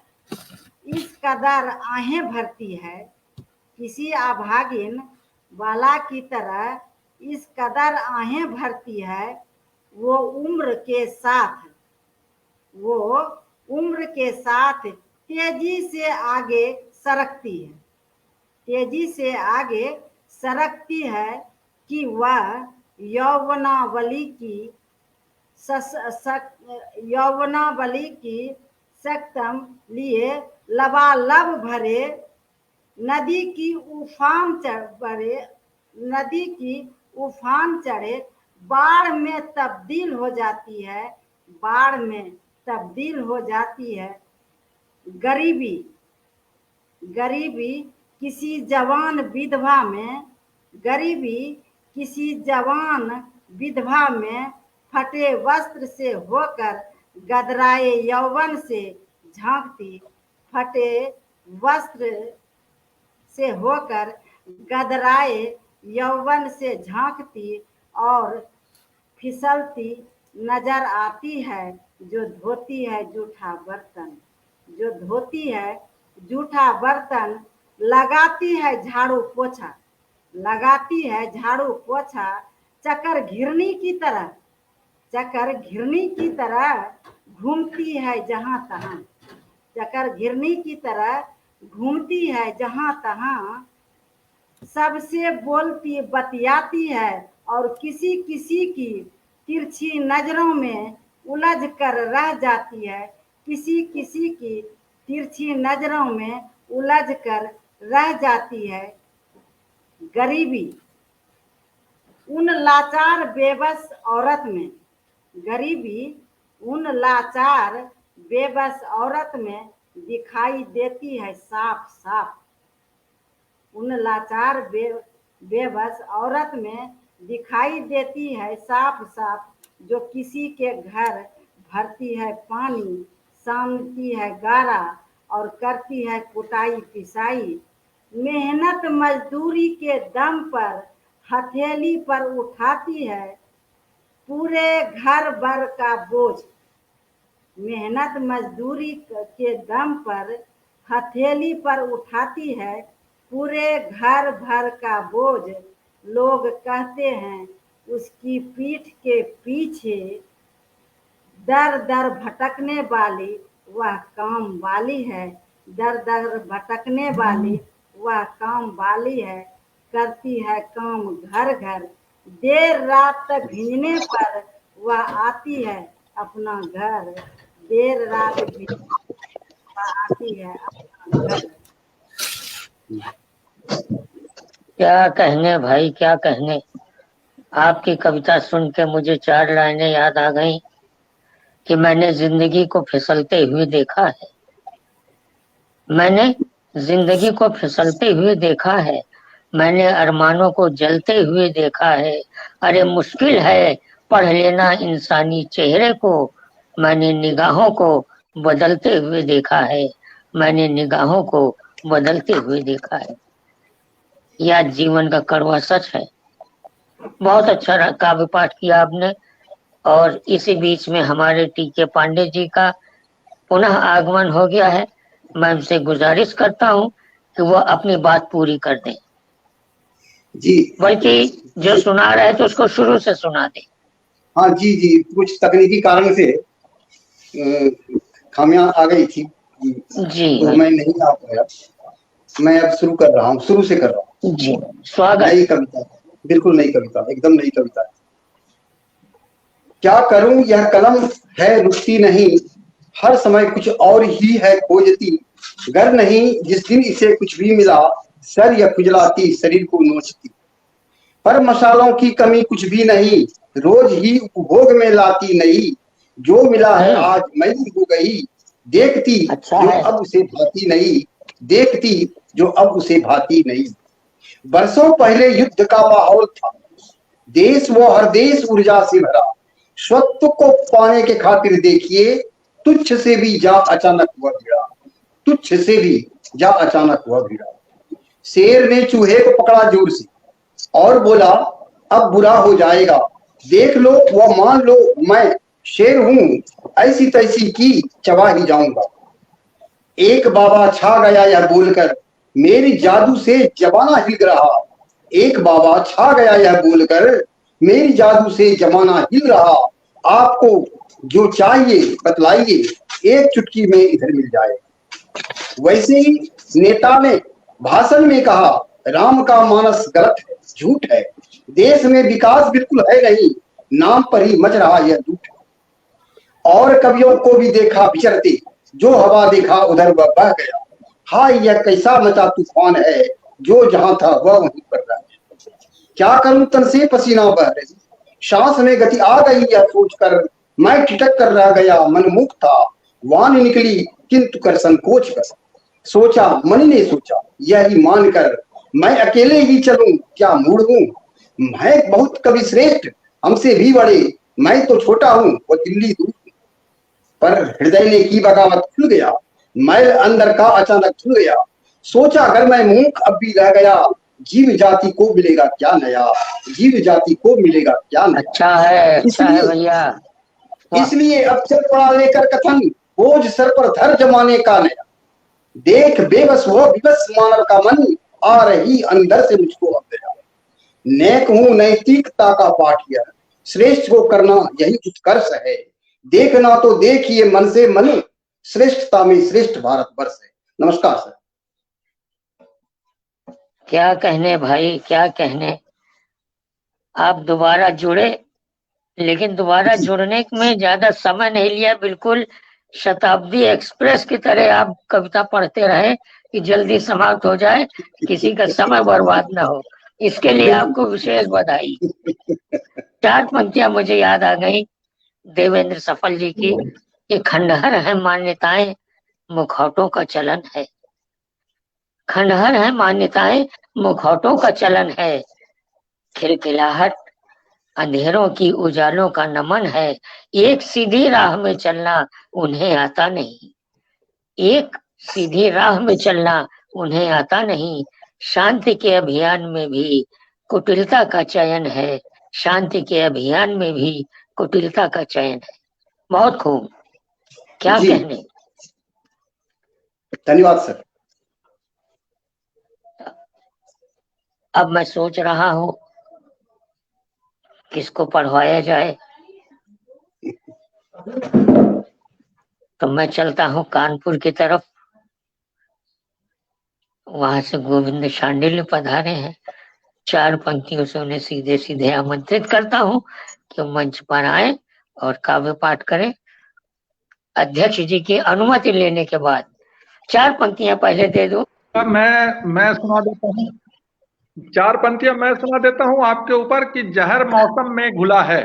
इस कदर आहें भरती है, किसी अभागिन वाला की तरह इस कदर आहें भरती है, वो उम्र के साथ तेजी से आगे सरकती है, तेजी से आगे सरकती है कि वह यौवनावली की सक्तम लिए लबालब भरे नदी की उफान चढ़े बाढ़ में तब्दील हो जाती है, बाढ़ में तब्दील हो जाती है। गरीबी किसी जवान विधवा में फटे वस्त्र से होकर गदराए यौवन से झांकती, फटे वस्त्र से होकर गदराए यौवन से झांकती और फिसलती नजर आती है, जो धोती है जूठा बर्तन, जो धोती है जूठा बर्तन, लगाती है झाड़ू पोछा, लगाती है झाड़ू पोछा, चक्कर घिरनी की तरह घूमती है जहां तहां, चक्कर घिरनी की तरह घूमती है जहां तहां, सबसे बोलती बतियाती है और किसी किसी की तिरछी नजरों में उलझ कर रह जाती है, किसी किसी की तिरछी नजरों में उलझ कर रह जाती है। गरीबी उन लाचार बेबस औरत में, गरीबी उन लाचार बेबस औरत में दिखाई देती है साफ साफ, उन लाचार बेबस औरत में दिखाई देती है साफ साफ, जो किसी के घर भरती है पानी, सानती है गारा और करती है कुटाई पिसाई, मेहनत मजदूरी के दम पर हथेली पर उठाती है पूरे घर भर का बोझ, मेहनत मजदूरी के दम पर हथेली पर उठाती है पूरे घर भर का बोझ, लोग कहते हैं उसकी पीठ के पीछे दर दर भटकने वाली वह काम वाली है, दर दर भटकने वाली वह काम वाली है, करती है काम घर घर, देर रात तक भीगने पर वह आती है अपना घर, देर रात आती है अपना घर। क्या कहने भाई, क्या कहने। आपकी कविता सुन के मुझे 4 लाइनें याद आ गई कि मैंने जिंदगी को फिसलते हुए देखा है, मैंने जिंदगी को फिसलते हुए देखा है, मैंने अरमानों को जलते हुए देखा है, अरे मुश्किल है पढ़ लेना इंसानी चेहरे को, मैंने निगाहों को बदलते हुए देखा है, मैंने निगाहों को बदलते हुए देखा है। यह जीवन का कड़वा सच है। बहुत अच्छा काव्य पाठ किया आपने। और इसी बीच में हमारे टीके पांडे जी का पुनः आगमन हो गया है। मैं उनसे गुजारिश करता हूँ कि वो अपनी बात पूरी कर दें, जी बल्कि जो सुना रहे तो उसको शुरू से सुना दें। हाँ जी जी, कुछ तकनीकी कारण से खामियां आ गई थी जी तो मैं नहीं आ पाया। मैं अब शुरू कर रहा हूँ, शुरू से कर रहा हूँ। जी, स्वागत। नई कविता, बिल्कुल नई कविता, एकदम नई कविता। क्या करूं यह कलम है रुकती नहीं, हर समय कुछ और ही है खोजती। गर नहीं जिस दिन इसे कुछ भी मिला, सर या खुजलाती शरीर को नोचती। पर मसालों की कमी कुछ भी नहीं, रोज ही उपभोग में लाती नहीं। जो मिला है आज मयूर हो गई, देखती अच्छा जो है। अब उसे भाती नहीं, देखती जो अब उसे भाती नहीं। बरसों पहले युद्ध का माहौल था, देश वो हर देश ऊर्जा से भरा। स्वत्व को पाने के खातिर देखिए, तुच्छ से भी जा अचानक हुआ भिड़ा, तुच्छ से भी जा अचानक हुआ भिड़ा। शेर ने चूहे को पकड़ा जोर से और बोला अब बुरा हो जाएगा, देख लो व मान लो मैं शेर हूं, ऐसी तैसी की चबा ही जाऊंगा। एक बाबा छा गया यह बोलकर, मेरी जादू से जमाना हिल रहा। एक बाबा छा गया यह बोलकर, मेरी जादू से जमाना हिल रहा। आपको जो चाहिए बतलाइए, एक चुटकी में इधर मिल जाए। वैसे ही नेता ने भाषण में कहा, राम का मानस गलत है, झूठ है। देश में विकास बिल्कुल है नहीं, नाम पर ही मच रहा यह झूठ। और कवियों को भी देखा विचरते, जो हवा देखा उधर वह बह गया। हाय यह कैसा मचा तूफान है, जो जहां था वह वहीं पर रह गया। क्या करूं तन से पसीना बह रही, सांस में गति आ गई यह सोचकर। मैं ठिठक कर रह गया, मनमुख था, वाणी निकली किंतु कर संकोच कर। सोचा मणि ने सोचा यही मानकर, मैं अकेले ही चलूं क्या मूड हूं। मैं बहुत कवि श्रेष्ठ हमसे भी बड़े, मैं तो छोटा हूं वो दिल्ली दूर। पर हृदय ने की बगावत खुल गया, मैल अंदर का अचानक खुल गया। सोचा अगर मैं मूक अब भी रह गया, जीव जाति को मिलेगा क्या नया, जीव जाति को मिलेगा क्या नया। अच्छा है भैया। इसलिए अब चल पड़ा लेकर कथन, बोझ सर पर धर जमाने का नया। देख बेबस वो विवश मानव का मन, आ रही अंदर से मुझको अब दया। नेक हूं नैतिकता का पाठ यह, श्रेष्ठ को करना यही उत्कर्ष है। देखना तो देखिए मन से मन, श्रेष्ठता में श्रेष्ठ भारत वर्ष है। नमस्कार सर। क्या कहने भाई, क्या कहने। आप दोबारा जुड़े, लेकिन दोबारा जुड़ने में ज्यादा समय नहीं लिया। बिल्कुल शताब्दी एक्सप्रेस की तरह आप कविता पढ़ते रहे कि जल्दी समाप्त हो जाए, किसी का समय बर्बाद ना हो। इसके लिए आपको विशेष बधाई। 4 पंक्तियां मुझे याद आ गई देवेंद्र सफल जी की, कि खंडहर है मान्यताएं, मुखौटों का चलन है। खंडहर है मान्यताएं, मुखौटों का चलन है। खिलखिलाहट अंधेरों की उजालों का नमन है। एक सीधी राह में चलना उन्हें आता नहीं, एक सीधी राह में चलना उन्हें आता नहीं। शांति के अभियान में भी कुटिलता का चयन है, शांति के अभियान में भी कुटिलता का चयन है। बहुत खूब, क्या कहने। धन्यवाद सर। अब मैं सोच रहा हूँ किसको पढ़वाया जाए, तो मैं चलता हूँ कानपुर की तरफ। वहां से गोविंद शांडिल्य पधारे हैं। 4 पंक्तियों से उन्हें सीधे सीधे आमंत्रित करता हूँ कि मंच पर आए और काव्य पाठ करें। अध्यक्ष जी की अनुमति लेने के बाद 4 पंक्तियां पहले दे दूं। मैं सुना देता हूँ 4 पंक्तियां मैं सुना देता हूँ आपके ऊपर कि जहर मौसम में घुला है,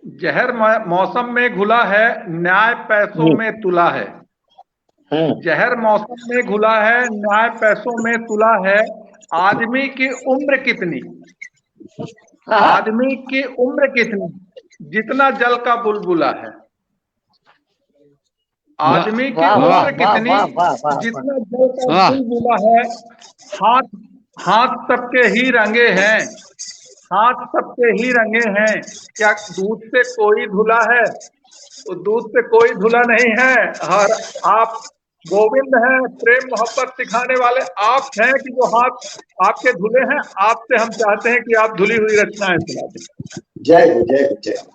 जहर मौसम में घुला है, न्याय पैसों में तुला है। जहर मौसम में घुला है, न्याय पैसों में तुला है। आदमी की उम्र कितनी, आदमी की उम्र कितनी, जितना जल का बुलबुला है। आदमी की वाह वाह उम्र वाह कितनी, वाह वाह वाह जितना जल का वाह फूल मिला है। हाथ हाथ सबके ही रंगे हैं, हाथ सबके ही रंगे हैं। क्या दूध से कोई धुला है? तो दूध से कोई धुला नहीं है। और आप गोविंद हैं, प्रेम मोहब्बत सिखाने वाले आप हैं कि जो हाथ आपके धुले हैं, आपसे हम चाहते हैं कि आप धुली हुई रचनाएं सुना दें। जय हो जय हो जय हो।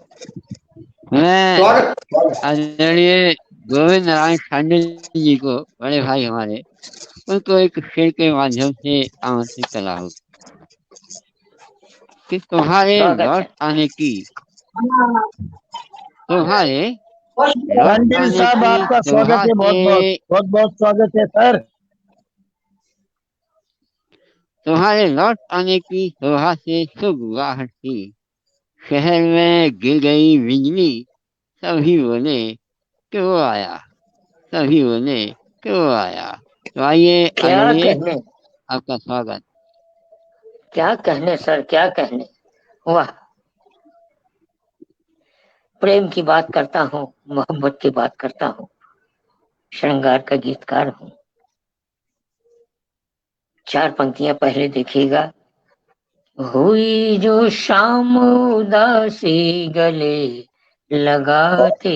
मैं स्वागत। आदरणीय गोविंद नारायण खांडे जी को, बड़े भाई हमारे, उनको एक शेर के माध्यम से आमंत्रित कर रहा हूँ कि तुम्हारे स्वागत लौट है। आने की, तुम्हारे लौट पांडे आने साहब की आपका स्वागत शोभा है, बहुत बहुत से, बहुत बहुत स्वागत है सर। तुम्हारे लौट आने की शोभा से सुगवाहट थी, शहर में गिर गई बिजली, सभी बोले कि वो आया, सभी बोले कि वो आया। तो आइए क्या आदरणीय, कहने, आपका स्वागत। क्या कहने सर, क्या कहने। वाह, प्रेम की बात करता हूँ, मोहब्बत की बात करता हूँ, श्रृंगार का गीतकार हूँ। 4 पंक्तियां पहले देखिएगा। हुई जो शाम उदासी गले लगाते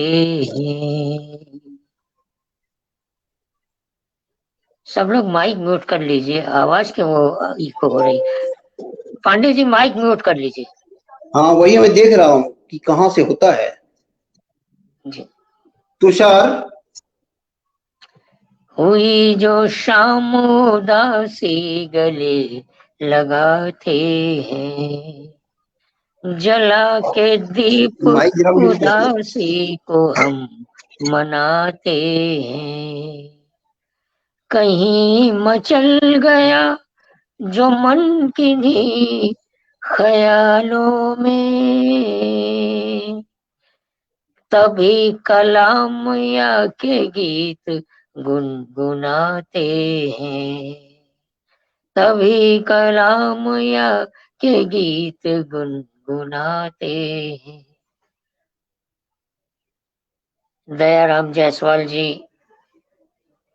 हैं। सब लोग माइक म्यूट कर लीजिए, आवाज क्यों वो इको हो रही। पांडे जी माइक म्यूट कर लीजिए हाँ वही मैं देख रहा हूँ कि कहाँ से होता है। जी। तुषार, हुई जो शाम उदासी गले लगाते हैं, जला के दीप माइक जरा म्यूट कर दो। उदासी को हम मनाते हैं। कहीं मचल गया जो मन किन्हीं ख्यालों में, तभी कलाम या के गीत गुनगुनाते हैं, तभी कलाम या के गीत गुनगुनाते हैं। दयाराम जायसवाल जी,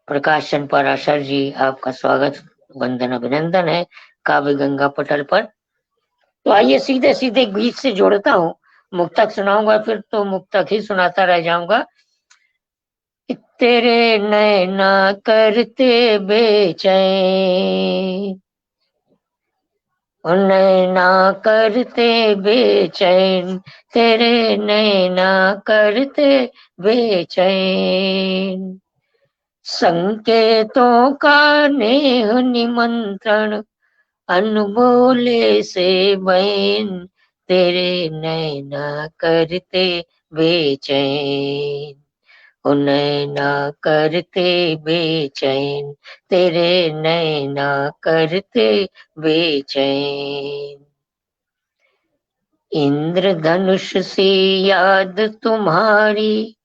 प्रकाश चंद पराशर जी, आपका स्वागत, वंदन, अभिनंदन है काव्य गंगा पटल पर। तो आइए सीधे सीधे गीत से जोड़ता हूँ, मुक्तक सुनाऊंगा फिर तो मुक्तक ही सुनाता रह जाऊंगा। तेरे नैना करते बेचैन, नैना करते बेचैन, तेरे नैना करते बेचैन, संकेतों का नेह निमंत्रण, अनबोले से बैन, तेरे नैना करते बेचैन, ओ नैना करते बेचैन, तेरे नैना करते बेचैन। इंद्रधनुष सी याद तुम्हारी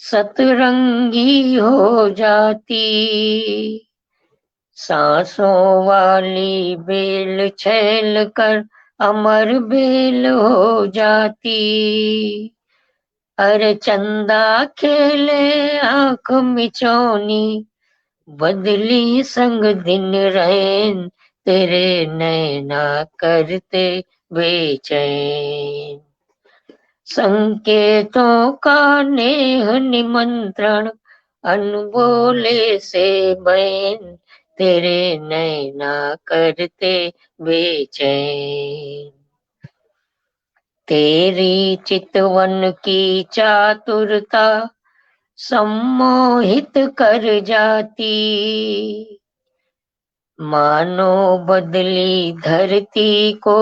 सतरंगी हो जाती, सांसों वाली बेल छैल कर अमर बेल हो जाती, अरे चंदा खेले आंख मिचौनी, बदली संग दिन रैन, तेरे नैना करते बेचैन, संकेतों का नेह निमंत्रण, अनबोले से बैन, तेरे नैना करते बेचैन। तेरी चितवन की चातुरता सम्मोहित कर जाती, मानो बदली धरती को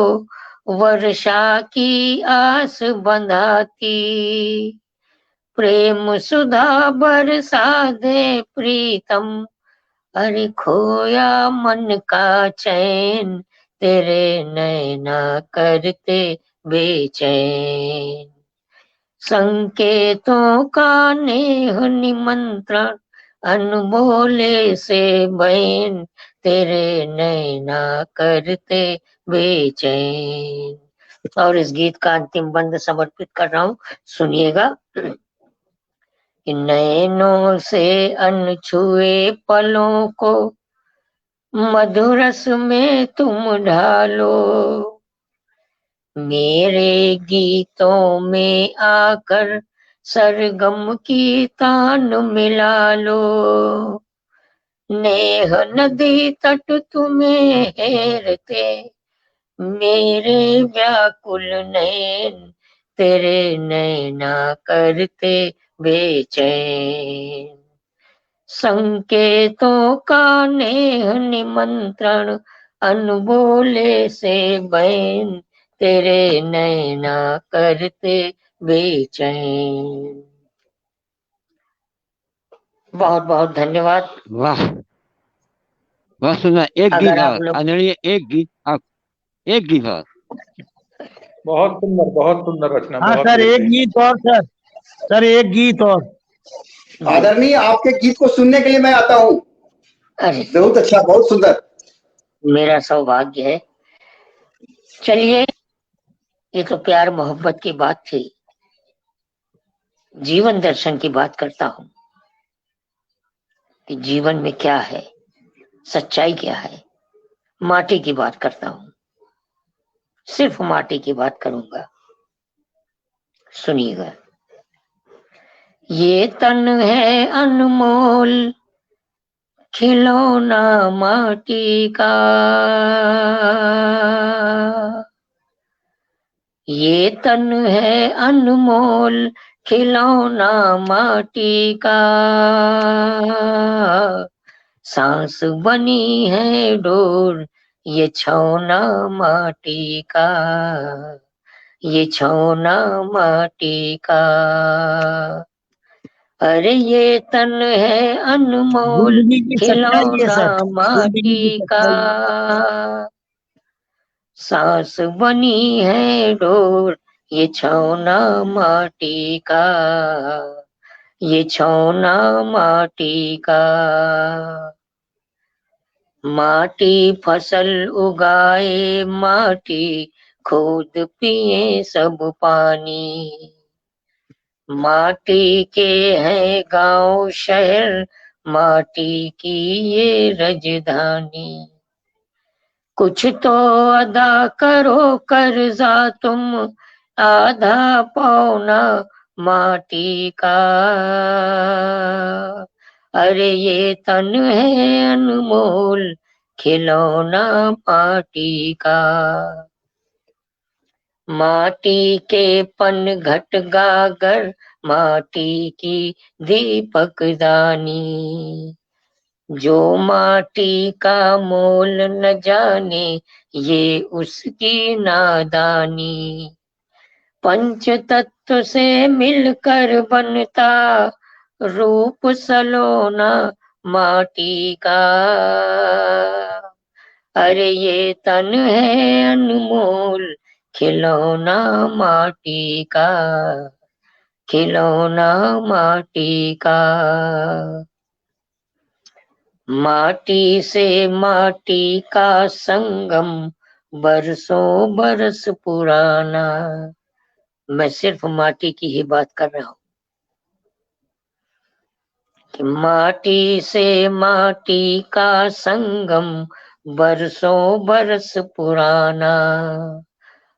वर्षा की आस बंधाती, प्रेम सुधा बरसा दे प्रीतम, अरे खोया मन का चैन, तेरे नैना करते बेचैन, संकेतों का नेह निमंत्रण, अनबोले से बैन, तेरे नैना करते बेचैन। और इस गीत का अंतिम बंद समर्पित कर रहा हूँ, सुनिएगा। कि नैनों से अनछुए पलों को मधुरस में तुम ढालो, मेरे गीतों में आकर सरगम की तान मिला लो, नेह नदी तट तुम्हें हेरते मेरे व्याकुल नैन, तेरे नैना करते बेचैन, संकेतों का नेह निमंत्रण अनबोले से बैन, तेरे नैना करते बेचैन। बहुत बहुत धन्यवाद। वाह, बहुत सुंदर। एक गीत अगर आप और लोग आदरणीय, एक गीत आप, एक गीत और। बहुत सुंदर रचना, हाँ बहुत सर, एक बेहतरीन। गीत और सर एक गीत और। आदरणीय, आपके गीत को सुनने के लिए मैं आता हूँ। अरे बहुत अच्छा, बहुत सुंदर। मेरा सौभाग्य है। चलिए, ये तो प्यार मोहब्बत की बात थी, जीवन दर्शन की बात करता हूँ कि जीवन में क्या है, सच्चाई क्या है। माटी की बात करता हूँ, सिर्फ माटी की बात करूंगा, सुनिएगा। ये तन है अनमोल खिलौना माटी का, ये तन है अनमोल खिलौना माटी का, सांस बनी है डोर ये छौना माटी का, ये छौना माटी का, अरे ये तन है अनमोल जिंदगी की सच्चाई है खिलौना सर, जिंदगी की माटी का, सच्चाई। सांस बनी है डोर ये छौना माटी का, ये छौना माटी का, माटी फसल उगाए माटी खुद पिए सब पानी, माटी के हैं गांव शहर माटी की ये राजधानी, कुछ तो अदा करो कर्जा तुम आधा पौना माटी का, अरे ये तन है अनमोल खिलौना माटी का, माटी के पन घट गागर माटी की दीपक दानी, जो माटी का मोल न जाने ये उसकी नादानी, पंच तत्व से मिलकर बनता रूप सलोना माटी का, अरे ये तन है अनमोल खिलौना माटी का, खिलौना माटी का, माटी से माटी का संगम बरसों बरस पुराना, मैं सिर्फ माटी की ही बात कर रहा हूँ कि माटी से माटी का संगम बरसों बरस पुराना,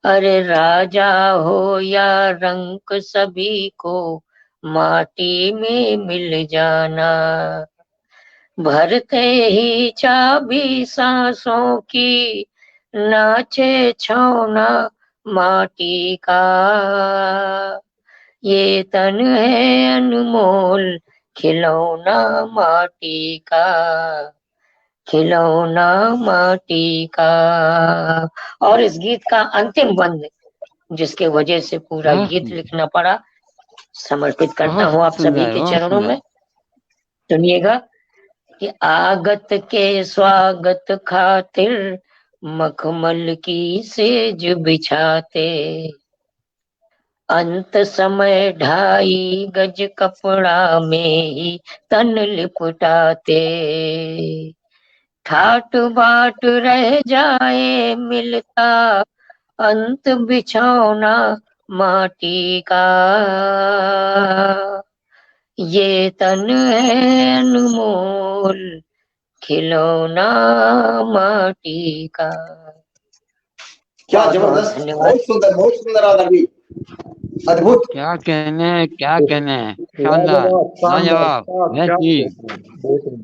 अरे राजा हो या रंक सभी को माटी में मिल जाना, भरते ही चाबी सांसों की नाचे छौना माटी का, ये तन है अनमोल खिलौना माटी का, खिलौना माटी का। और इस गीत का अंतिम बंद जिसके वजह से पूरा बहुत गीत सुंदर, लिखना पड़ा, समर्पित करता बहुत हूँ आप सभी सुंदर, के बहुत चरणों सुंदर। में। सुनिएगा कि आगत के स्वागत खातिर मखमल की सेज बिछाते, अंत समय 2.5 गज कपड़ा में ही तन लिपटाते, ठाट बाट रह जाए मिलता अंत बिछौना माटी का, ये तन है अनमोल खिलौना माटी का। क्या बहुत बहुत जबरदस्त, धन्यवाद। बहुत सुंदर आदमी, अद्भुत। क्या कहने, क्या कहने, शानदार, लाजवाब, शानदार, लाजवाब, क्या बेहतरीन। बेहतरीन,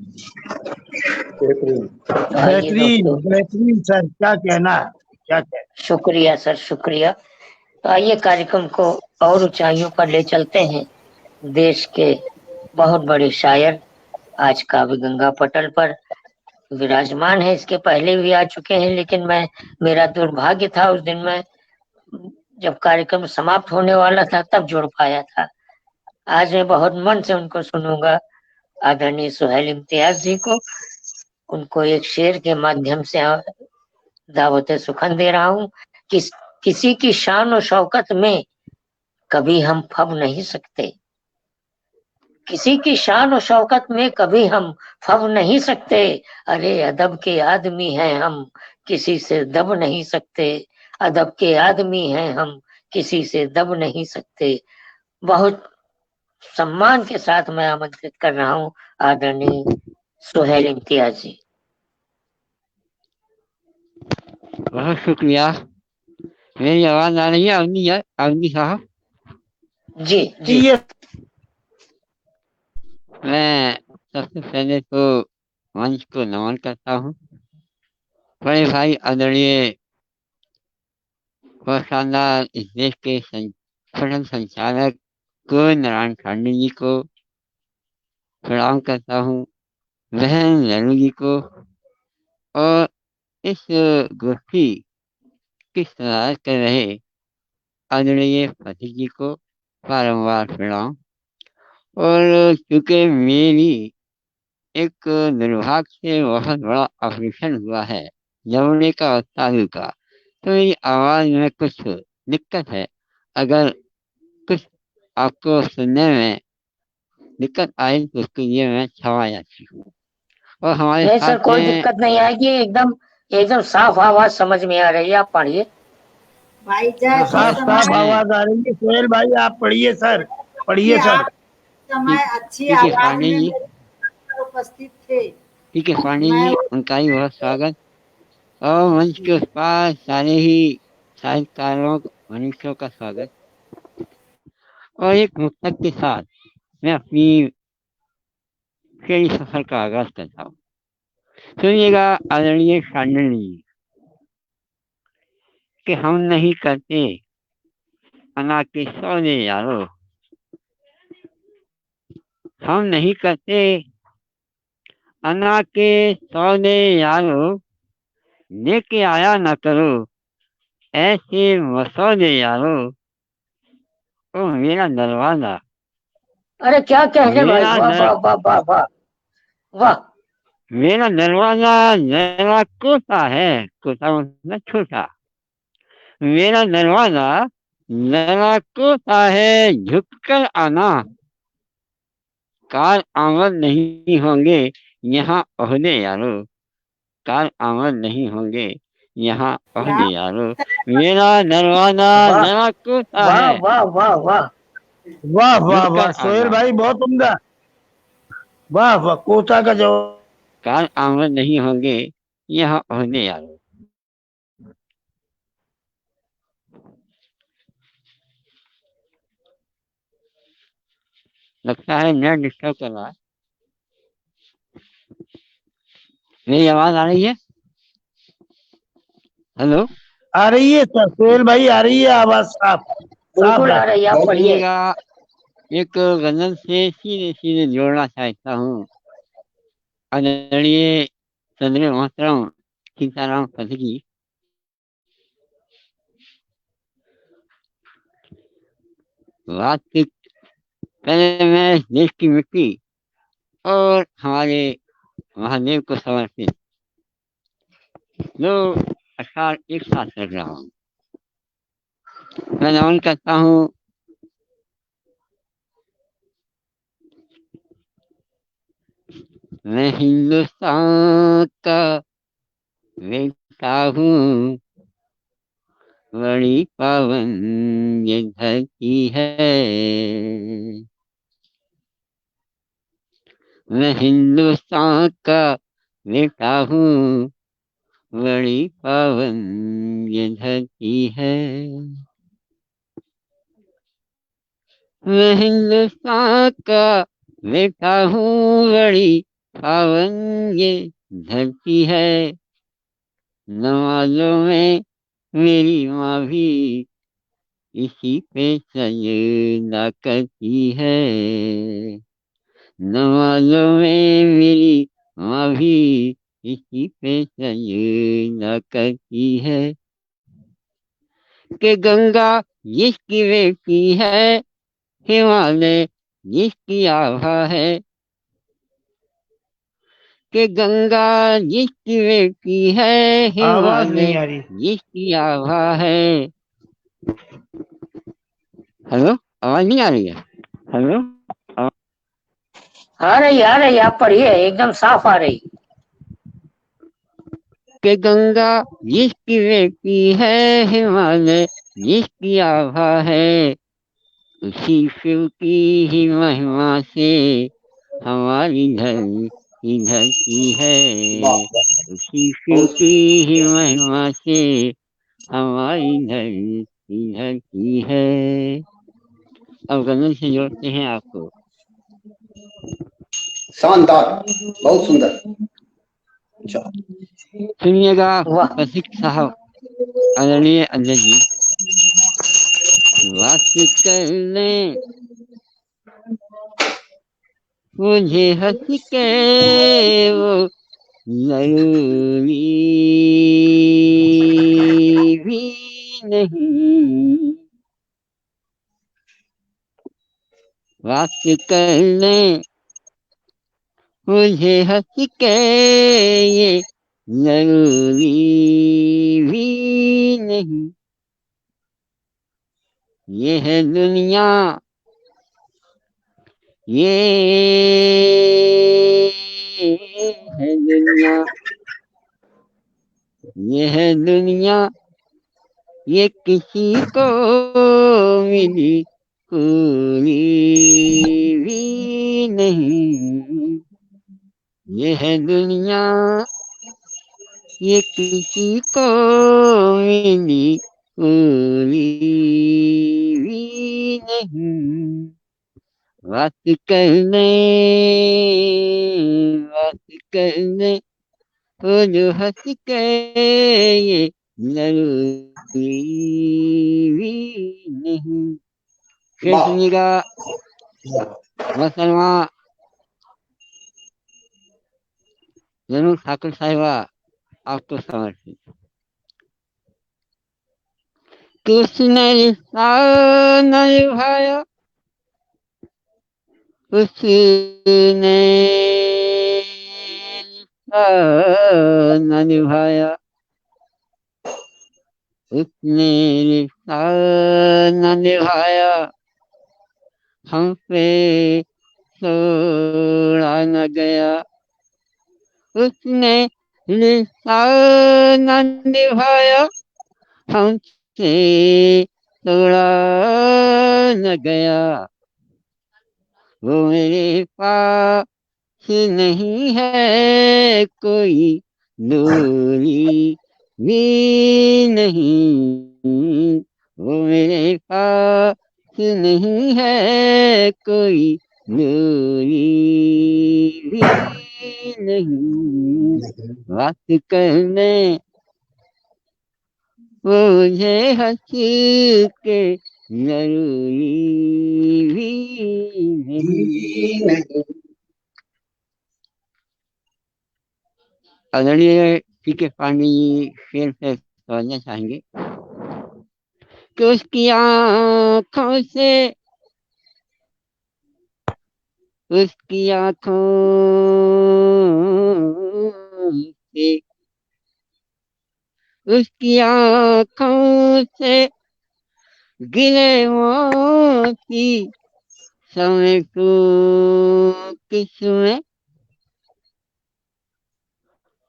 बेहतरीन। तो आइए बेहतरीन दोस्तों, बेहतरीन सर, क्या कहना है, क्या कहना। शुक्रिया सर, शुक्रिया। तो आइए कार्यक्रम को और ऊंचाइयों पर ले चलते हैं। देश के बहुत बड़े शायर आज काव्य गंगा पटल पर विराजमान है। इसके पहले भी आ चुके हैं, लेकिन मेरा दुर्भाग्य था उस दिन मैं जब कार्यक्रम समाप्त होने वाला था तब जुड़ पाया था। आज मैं बहुत मन से उनको सुनूंगा, आदरणीय सुहेल इम्तियाज जी को। उनको एक शेर के माध्यम से दावत सुखन दे रहा हूँ। किसी की शान और शौकत में कभी हम फब नहीं सकते, किसी की शान और शौकत में कभी हम फब नहीं सकते। अरे अदब के आदमी हैं हम, किसी से दब नहीं सकते। अदब के आदमी हैं हम, किसी से दब नहीं सकते। बहुत सम्मान के साथ मैं आमंत्रित कर रहा हूँ आदरणीय सुहेल इम्तियाज जी। बहुत शुक्रिया। मेरी आवाज आ रही है अवनी साहब? जी जी। ये मैं सबसे पहले तो मंच को नमन करता हूँ। बड़े भाई आदरणीय व शानदार इस देश के सफल संचालक को नारायण खांडे जी को प्रणाम करता हूँ, बहन लल्लू जी को, और इस गोष्ठी की सदारत कर रहे आदरणीय फतेह जी को बारंबार प्रणाम। और चूंकि मेरी एक दुर्भाग्य से बहुत बड़ा ऑपरेशन हुआ है जमुने का और तालू का, तो मेरी आवाज में कुछ दिक्कत है। अगर कुछ आपको सुनने में दिक्कत आई तो उसके लिए मैं क्षमा याची हूँ। और हमारे नहीं साथ सर, कोई हैं, दिक्कत नहीं आएगी। एकदम एकदम साफ आवाज समझ में आ रही है। आप पढ़िए। भाई जैसे साफ हमारे साफ साथ समय, हैं आवाज आ रही है। सोहेल भाई आप पढ़िए सर, कि पढ़िए सर। आप समय ठीक अच्छी ठीक है आवाज पांडे में जी, मेरे पर उपस्थित थे। ठीक है पांडे मैं जी, उनका ही बहुत स्वागत। और मंच के उस पार सारे ही साहित्यकारों मनुष्यों का स्वागत। और एक मुक्तक के साथ मैं अपनी शेरी सफर का आगाज करता हूँ। सुनिएगा आदरणीय शांडल जी, कि हम नहीं करते अना के सौदे यारो, हम नहीं करते अना के सौदे यारो, लेके आया न करो ऐसे मसौदे यारो। ओ मेरा दरवाजा, अरे क्या कहने भाई, मेरा वाह दर वाह वाह वाह वाह वाह। मेरा दरवाजा जरा कोसा है, कोसा मतलब छोटा। मेरा दरवाजा जरा कोसा है, झुककर आना, कार आमद नहीं होंगे यहाँ ओहदे यारो, कार आमद नहीं होंगे यहाँ क्या ओहदे यारो। मेरा दरवाजा वाह जरा कोसा वाह है, वाह वाह वाह। वाह वाह वाह झुककर सोहेल आना, भाई बहुत उम्दा। वाह वाह, कोसा का जवाब। कार आमद नहीं होंगे यहाँ ओहदे यारो। लगता है नेट डिस्टर्ब कर रहा है। मेरी आवाज आ रही है? हेलो, आ रही है सर, सोहेल भाई आ रही है आवाज, साफ साफ बिल्कुल है। आ रही है, आप पढ़िए। सुनिएगा, एक गजल से सीधे सीधे जोड़ना चाहता हूँ आदरणीय सदर मोहतरम सीताराम फतेह जी। बात से पहले मैं इस देश की मिट्टी और हमारे महादेव को समर्पित दो अशार एक साथ कर रहा हूँ। मैं नमन करता हूँ मैं हिंदुस्तान का बेटा हूँ, बड़ी पावन ये धरती है, मैं हिंदुस्तान का बेटा हूँ, बड़ी पावन ये धरती है। मैं हिंदुस्तान का बेटा हूँ, बड़ी पावन ये धरती है। नमाज़ों में मेरी माँ भी इसी पे सजदा करती है। नमाज़ों में मेरी माँ भी इसी पे सजदा करती है। कि गंगा जिसकी बेटी है, हिमालय जिसकी आभा है। कि गंगा जिसकी बेटी है, आवाज नहीं हिमालय आ रही। जिसकी आभा है। हेलो, आवाज नहीं आ रही है? हेलो, आ रही, आप पढ़िए, एकदम साफ आ रही। कि गंगा जिसकी बेटी है, हिमालय जिसकी आभा है। उसी शिव की ही महिमा से हमारी धरती है। उसी शिव की ही महिमा से हमारी धरती है। अब गजल से जोड़ते हैं आपको। शानदार, बहुत सुंदर। अच्छा, सुनिएगा वाह। रसिक साहब, आदरणीय अध्यक्ष जी। बात करने मुझे हंस के वो जरूरी भी नहीं। बात करने मुझे हंस के ये जरूरी भी नहीं। ये है दुनिया, ये है दुनिया, ये है दुनिया, ये किसी को मिली कोई भी नहीं। ये है दुनिया, ये किसी को मिली कोई भी नहीं। बात करने, बात करने वो जो हंस के ये जरूरी भी नहीं। शेर वाह, सुनिएगा, मसलमा जरूर ठाकुर साहिबा आपको समर्पित। कि उसने रिश्ता न निभाया, उसने रिश्ता न निभाया, उसने रिश्ता न निभाया, हम पे छोड़ा न गया। उसने रिश्ता न निभाया, हमसे छोड़ा न गया। वो मेरे पास नहीं है कोई दूरी भी नहीं। वो मेरे पास नहीं है कोई दूरी भी नहीं। बात करने मुझे हंस के जरूरी भी नहीं। आदरणीय सी के पांडे जी शेर से समझना चाहेंगे कि उसकी आंखों से, उसकी आंखों से, उसकी आंखों से गिरे मोती समेटू किसमें।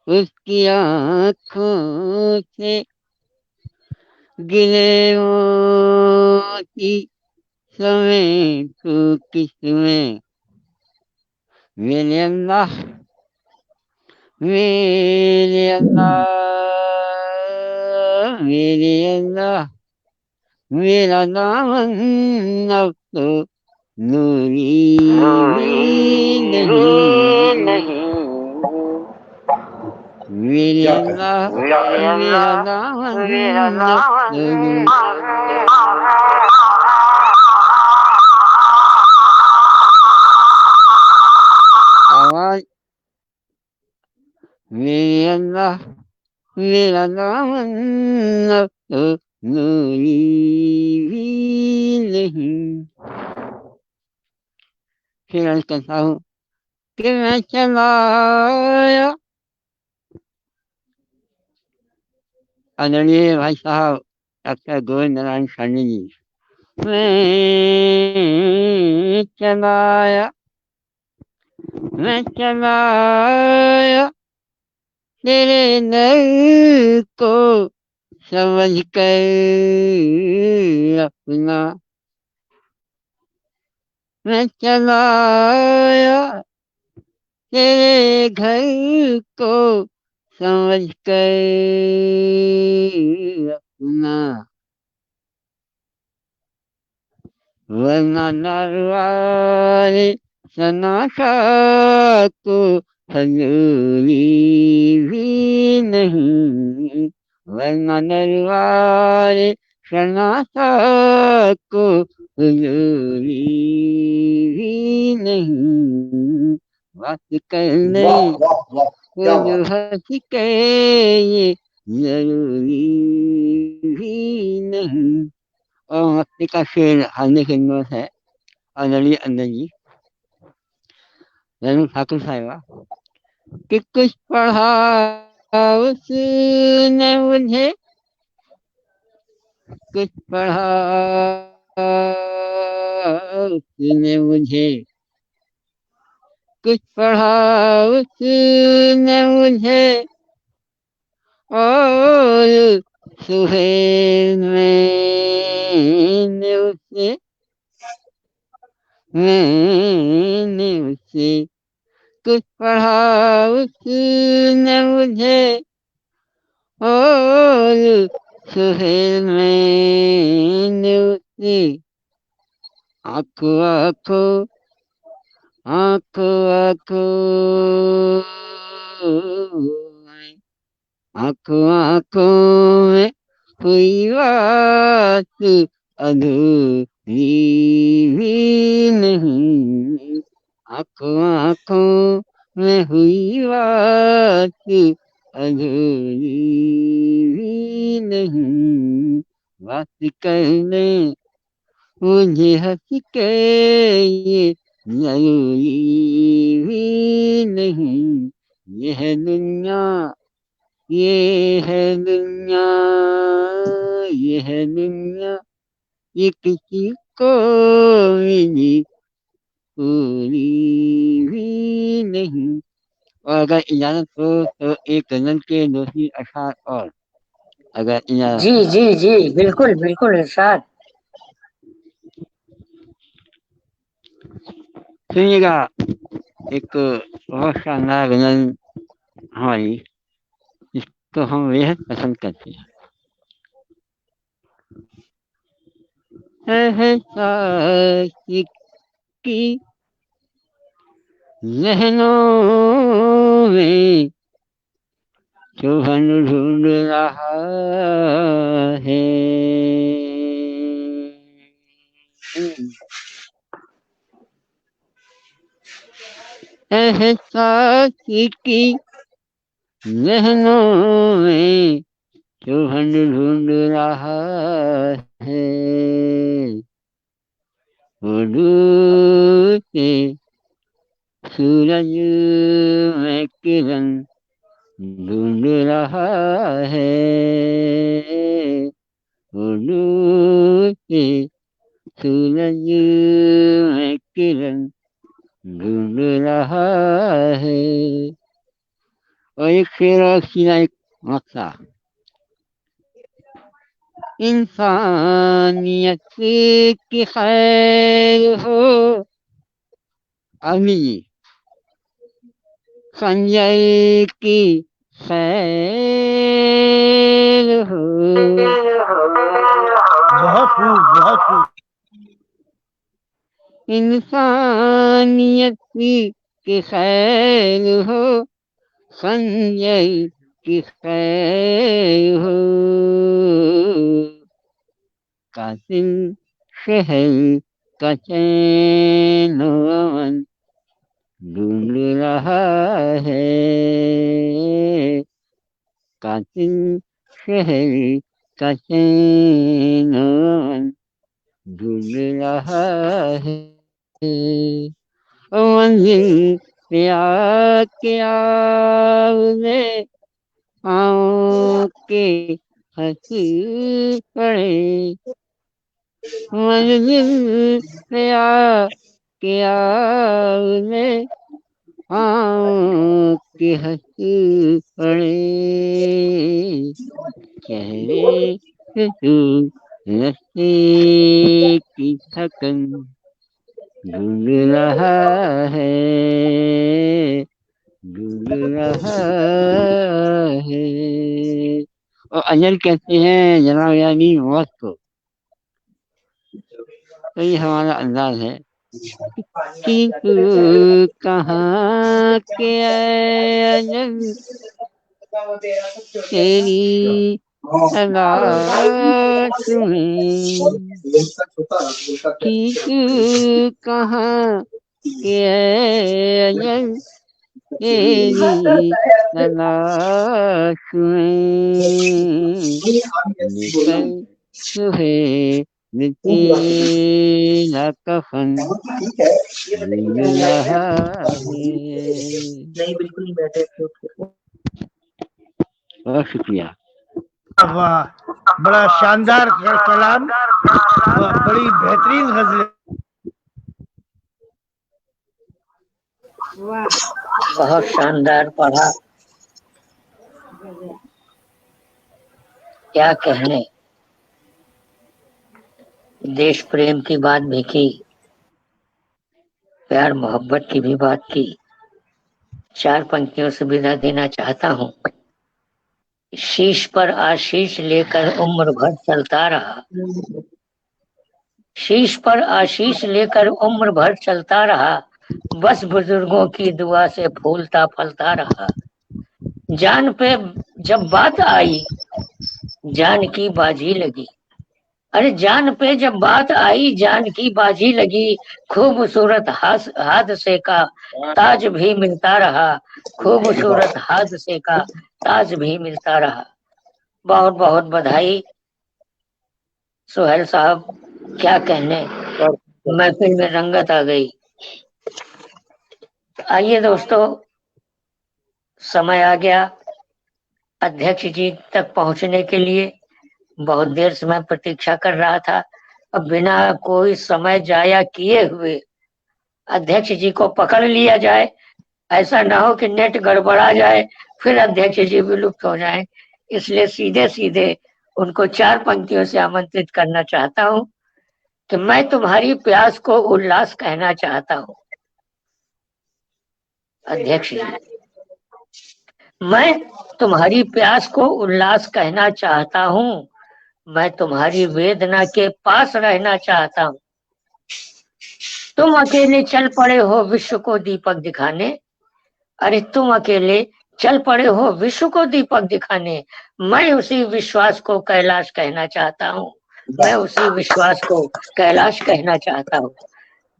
उसकी आंखों से गिरे मोती समेटू किसमें। मेरे अल्लाह मेरे अल्लाह मेरे अल्लाह मेरा दामन अब तो नूरी भी नहीं। मेरे क्या अल्लाह कहें। मेरा दामन अब तो नूरी। आवाज मेरे अल्लाह मेरा दामन अब तो नूरी भी नहीं। फिर अर्ज करता हूँ कि मैं चलाया आदरणीय भाई साहब डॉक्टर गोविंद नारायण साहनी जी। मैं चलाया तेरे दर को समझ कर अपना। मैं चलाया तेरे घर को समझ कर अपना। वरना नरवारे सनाशा को हजूरी भी नहीं। वरना नरवारे सनाशा को हजूरी भी नहीं। बात करने वाह वाह वाह, को क्या जो बात। हंस के ये जरूरी भी नहीं। और मस्ती का शेर हारने के नोट है आदरणीय अंदर जी रेणु ठाकुर साहिबा कि कुछ पढ़ा उसने मुझे कुछ पढ़ा उसने मुझे कुछ पढ़ा उसने मुझे और सुहेल मैंने उससे कुछ पढ़ा उसने मुझे और सुहेल मैंने उससे। आँखों आँखों आँखों आँखों आँखों में हुई बात अधूरी भी नहीं। आँखों आँखों में हुई बात अधूरी भी नहीं। बात करने मुझे हंस के ये जरूरी भी नहीं। यह दुनिया ये है दुनिया ये है दुनिया ये किसी को मिली पूरी भी नहीं। और अगर इजाजत हो तो एक गजल के दूसरी अशार और अगर इजाजत जी हो। जी जी, बिल्कुल बिल्कुल इरशाद। सुनिएगा एक बहुत शानदार गजल हमारी जिसको हम बेहद पसंद करते हैं। एहसास की जहनों में चुभन ढूंढ रहा है। एहसास की जहनों में चुभन ढूंढ रहा है। वो दूर से सूरज में किरण ढूंढ रहा है। वो दूर से सूरज में किरण ढूंढ रहा है। और एक शेर और सीधा एक मक्सा। इंसानियत की खैर हो अभी संजय की खैर हो। बहुत खूब, बहुत खूब। इंसानियत की खैर हो, संजय की खैर हो। कातिल शहर का चैन अमन ढूंढ रहा है। कातिल शहर का चैन अमन ढूंढ रहा है। मंजिल पे आके आपने पाँव के हंसी पड़े। मंजिल पे आके आपने पाँव के हंसी पड़े। चेहरे से तू रस्ते की थकन ढूंढ रहा है, ढूंढ रहा है। और अजल कहते हैं जनाब यानी मौत को। तो ये हमारा अंदाज है कि तू कहाँ के अजल तेरी तलाश में। कि तू कहाँ के अजल तेरी तलाश में। निकल सुहेल तेरा कफन ढूंढ रहा है। बहुत शुक्रिया। वाह, बड़ा शानदार कलाम, बड़ी बेहतरीन गजल। वाह, बहुत शानदार पढ़ा, क्या कहने। देश प्रेम की बात भी की, प्यार मोहब्बत की भी बात की। 4 पंक्तियों से विदा देना चाहता हूँ। शीश पर आशीष लेकर उम्र भर चलता रहा। शीश पर आशीष लेकर उम्र भर चलता रहा। बस बुजुर्गों की दुआ से फूलता फलता रहा। जान पे जब बात आई, जान की बाजी लगी। अरे जान पे जब बात आई, जान की बाजी लगी। खूबसूरत हादसे का ताज भी मिलता रहा। खूबसूरत हादसे का ताज भी मिलता रहा। बहुत बहुत बधाई सुहेल साहब, क्या कहने, महफिल में रंगत आ गई। आइए दोस्तों, समय आ गया अध्यक्ष जी तक पहुंचने के लिए। बहुत देर से मैं प्रतीक्षा कर रहा था। अब बिना कोई समय जाया किए हुए अध्यक्ष जी को पकड़ लिया जाए। ऐसा ना हो कि नेट गड़बड़ा जाए, फिर अध्यक्ष जी विलुप्त हो जाए। इसलिए सीधे सीधे उनको 4 पंक्तियों से आमंत्रित करना चाहता हूँ कि मैं तुम्हारी प्यास को उल्लास कहना चाहता हूँ। अध्यक्ष जी, मैं तुम्हारी प्यास को उल्लास कहना चाहता हूँ। मैं तुम्हारी वेदना के पास रहना चाहता हूँ। तुम अकेले चल पड़े हो विश्व को दीपक दिखाने। अरे तुम अकेले चल पड़े हो विश्व को दीपक दिखाने। मैं उसी विश्वास को कैलाश कहना चाहता हूँ। मैं उसी विश्वास को कैलाश कहना चाहता हूँ।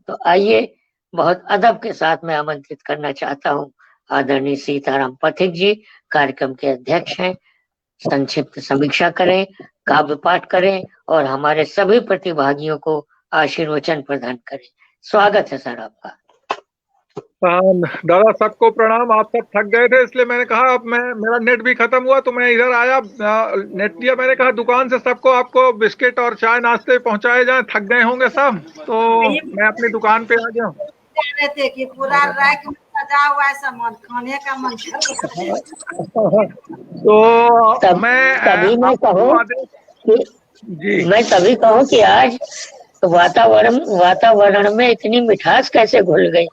तो आइए, बहुत अदब के साथ मैं आमंत्रित करना चाहता हूँ आदरणीय सीताराम पथिक जी, कार्यक्रम के अध्यक्ष हैं। संक्षिप्त समीक्षा करें, काव्य पाठ करें और हमारे सभी प्रतिभागियों को आशीर्वचन प्रदान करें। स्वागत है सर आपका। दादा सबको प्रणाम। आप सब थक गए थे, इसलिए मैंने कहा अब मेरा नेट भी खत्म हुआ तो मैं इधर आया, नेट लिया। मैंने कहा दुकान से सबको आपको बिस्किट और चाय नाश्ते पहुंचाए जाएं, थक गए होंगे सब, तो मैं अपनी दुकान पे आ गया। रहे थे कि पूरा रैक में सजा हुआ है सामान, खाने का मन तो मैं तभी कहूँ कि आज वातावरण में इतनी मिठास कैसे घुल गई।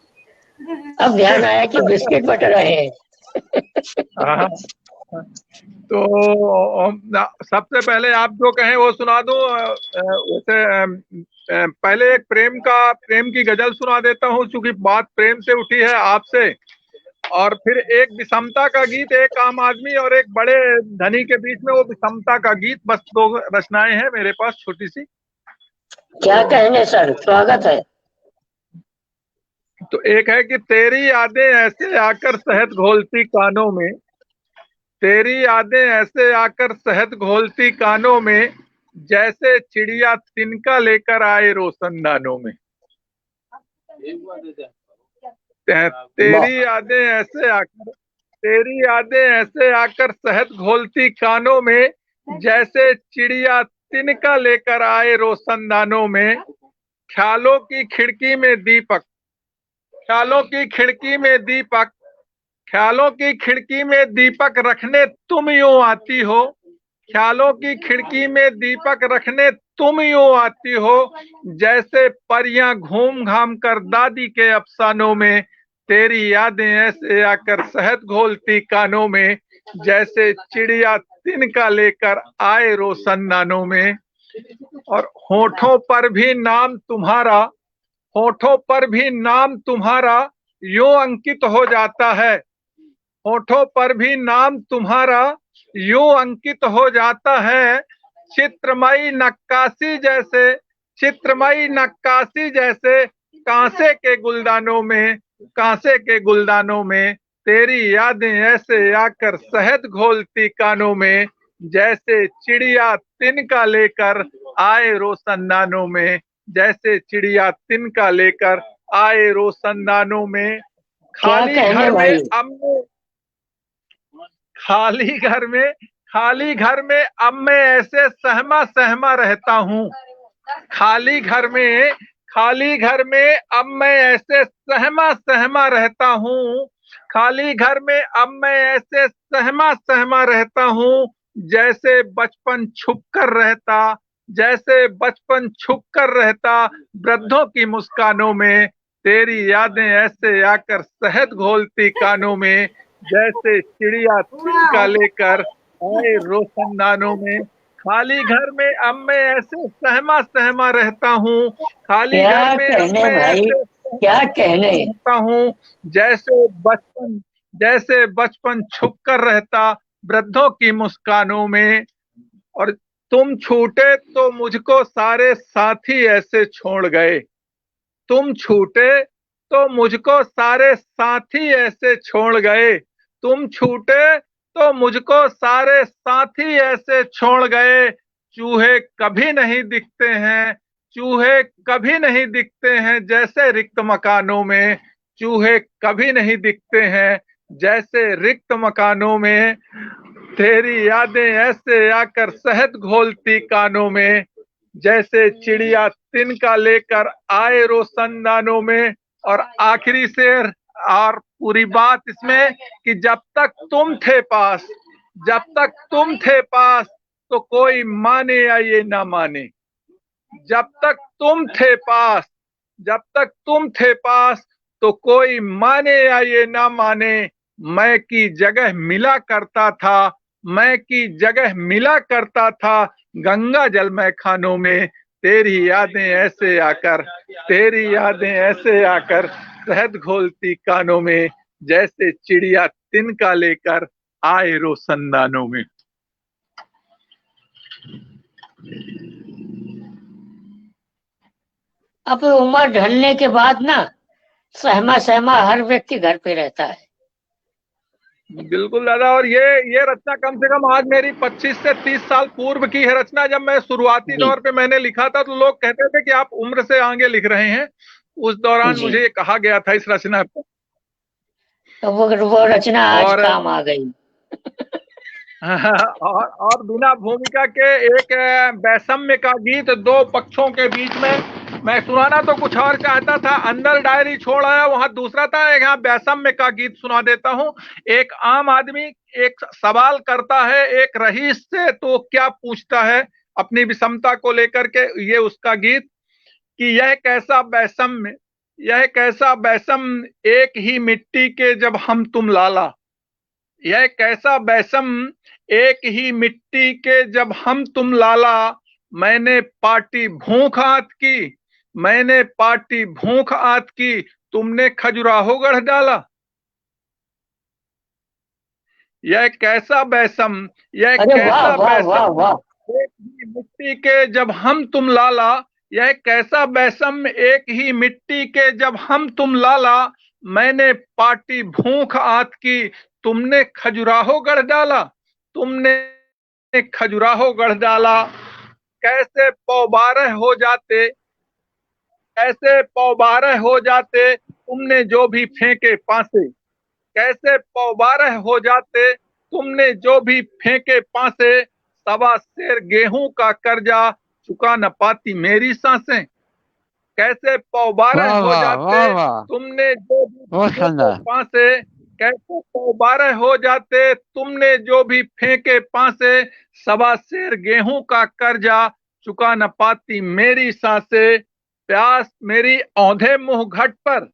अब ध्यान आया कि बिस्किट बट रहे हैं। हाँ, तो सबसे पहले आप जो कहें वो सुना दो। वैसे पहले एक प्रेम की गजल सुना देता हूँ, क्योंकि बात प्रेम से उठी है आपसे। और फिर एक विषमता का गीत, एक आम आदमी और एक बड़े धनी के बीच में वो विषमता का गीत। बस 2 रचनाएं हैं मेरे पास छोटी सी। क्या कहने सर, स्वागत है। तो एक है कि तेरी यादें ऐसे आकर शहद घोलती कानों में, तेरी यादें ऐसे आकर शहद घोलती कानों में, जैसे चिड़िया तिनका लेकर आए रोशनदानों में। तेरी यादें ऐसे आकर, तेरी यादें ऐसे आकर शहद घोलती कानों में, जैसे चिड़िया तिनका लेकर आए रोशनदानों में। ख्यालों की खिड़की में दीपक, ख्यालों की खिड़की में दीपक, ख्यालों की खिड़की में दीपक रखने तुम यूं आती हो, ख्यालों की खिड़की में दीपक रखने तुम यूं आती हो, जैसे परियां घूम घाम कर दादी के अफसानों में। तेरी यादें ऐसे आकर शहद घोलती कानों में, जैसे चिड़िया तिनका लेकर आए रोशनदानों में। और होठों पर भी नाम तुम्हारा, होठों पर भी नाम तुम्हारा यूं अंकित हो जाता है, होठों पर भी नाम तुम्हारा यूं अंकित हो जाता है। चित्रमयी नक्काशी जैसे, चित्रमयी नक्काशी जैसे कांसे के गुलदानों में, कांसे के गुलदानों में। तेरी यादें ऐसे आकर शहद घोलती कानों में, जैसे चिड़िया तिनका लेकर आए रोशनदानों में, जैसे चिड़िया तिनका लेकर आए रोशनदानों में। क्या खाली कहने घर में भाई। अब, खाली घर में, खाली घर में अब मैं ऐसे सहमा सहमा रहता हूँ, खाली घर में, खाली घर में अब मैं ऐसे सहमा सहमा रहता हूँ, खाली घर में अब मैं ऐसे सहमा सहमा रहता हूँ, जैसे बचपन छुप कर रहता, जैसे बचपन छुप कर रहता वृद्धों की मुस्कानों में। तेरी यादें ऐसे आकर शहद घोलती कानों में, जैसे चिड़िया तिनका लेकर आए रोशनदानों में। खाली घर में अब मैं ऐसे सहमा सहमा रहता हूँ, खाली क्या घर में अब कहने मैं भाई, ऐसे क्या कहने। रहता हूँ, जैसे बचपन, जैसे बचपन छुप कर रहता वृद्धों की मुस्कानों में। और तुम छूटे तो मुझको सारे साथी ऐसे छोड़ गए, तुम छूटे तो मुझको सारे साथी ऐसे छोड़ गए, तुम छूटे तो मुझको सारे साथी ऐसे छोड़ गए। चूहे कभी नहीं दिखते हैं, चूहे कभी नहीं दिखते हैं जैसे रिक्त मकानों में, चूहे कभी नहीं दिखते हैं जैसे रिक्त मकानों में। तेरी यादें ऐसे आकर शहद घोलती कानों में, जैसे चिड़िया तिनका लेकर आए रोशनदानों में। और आखिरी शेर और पूरी बात इसमें कि जब तक तुम थे पास, जब तक तुम थे पास तो कोई माने या ये ना माने, जब तक तुम थे पास, जब तक तुम थे पास तो कोई माने या ये ना माने। मैं की जगह मिला करता था, मैं की जगह मिला करता था गंगा जल में खानों में। तेरी यादें ऐसे आकर, तेरी यादें ऐसे आकर शहद घोलती कानों में, जैसे चिड़िया तिनका लेकर आए रोशनदानों में। अब उम्र ढलने के बाद ना सहमा सहमा हर व्यक्ति घर पे रहता है। बिल्कुल दादा। और ये रचना कम से कम आज मेरी 25 से 30 साल पूर्व की है रचना। जब मैं शुरुआती जी दौर पे मैंने लिखा था तो लोग कहते थे कि आप उम्र से आगे लिख रहे हैं। उस दौरान जी। मुझे ये कहा गया था इस रचना को। तो वो रचना आज और काम आ गई। और बिना भूमिका के एक वैषम्य का गीत दो पक्षों के बीच में मैं सुनाना तो कुछ और चाहता था, अंदर डायरी छोड़ आया वहां दूसरा था। एक यहाँ वैषम्य का गीत सुना देता हूँ। एक आम आदमी एक सवाल करता है एक रईस से, तो क्या पूछता है अपनी विषमता को लेकर के। ये उसका गीत कि यह कैसा वैषम्य, यह कैसा बैसम एक ही मिट्टी के जब हम तुम लाला। यह कैसा बैसम एक ही मिट्टी के जब हम तुम लाला। मैंने पाटी भूख आत की, मैंने पाटी भूख आत की, तुमने खजुराहो गढ़ डाला। यह कैसा बैसम, यह अरे वाह कैसा वाह वाह बैसम वाह। एक ही मिट्टी के जब हम तुम लाला। यह कैसा बैसम एक ही मिट्टी के जब हम तुम लाला। मैंने पाटी भूख आत की, तुमने खजुराहो गढ़ डाला, तुमने खजुराहो गढ़ डाला। कैसे पौ 12 हो जाते, कैसे पौ 12 हो जाते, तुमने जो भी फेंके पासे। कैसे पौ 12 हो जाते, तुमने जो भी फेंके पासे। सवा सेर गेहूं का कर्जा चुका न पाती मेरी सांसें। कैसे पौ 12 वाह हो वाह जाते, वाह वाह, तुमने जो भी बहुत फेंके शानदार। पासे। कैसे पौ 12 हो जाते, तुमने जो भी फेंके पासे। सवा सेर गेहूं का कर्जा चुका न पाती मेरी सांसें। प्यास मेरी औंधे मुंह घट पर,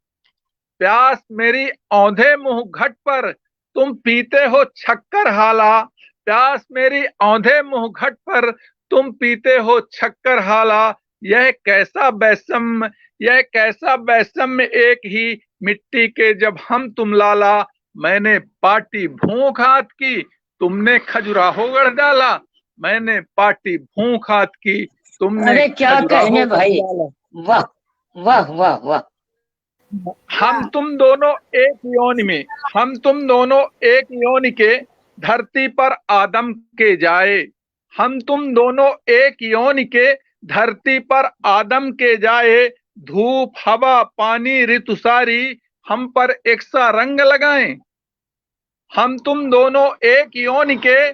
प्यास मेरी औंधे मुंह घट पर, तुम पीते हो शक्कर हाला। प्यास मेरी औंधे मुंह घट पर, तुम पीते हो शक्कर हाला। यह कैसा बैसम, यह कैसा बैसम एक ही मिट्टी के जब हम तुम लाला। मैंने पाटी भूख हाथ की, तुमने खजुराहो गढ़ डाला। मैंने पाटी भूख हाथ की, तुमने अरे क्या खजुराहो कहने गढ़ भाई, डाला। वाह वाह वाह वाह। हम तुम दोनों एक योनि में, हम तुम दोनों एक योनि के, धरती पर आदम के जाए। हम तुम दोनों एक योनि के, धरती पर आदम के जाए। धूप हवा पानी ऋतु सारी, हम पर एक सा रंग लगाएं। हम तुम दोनों एक योनि के,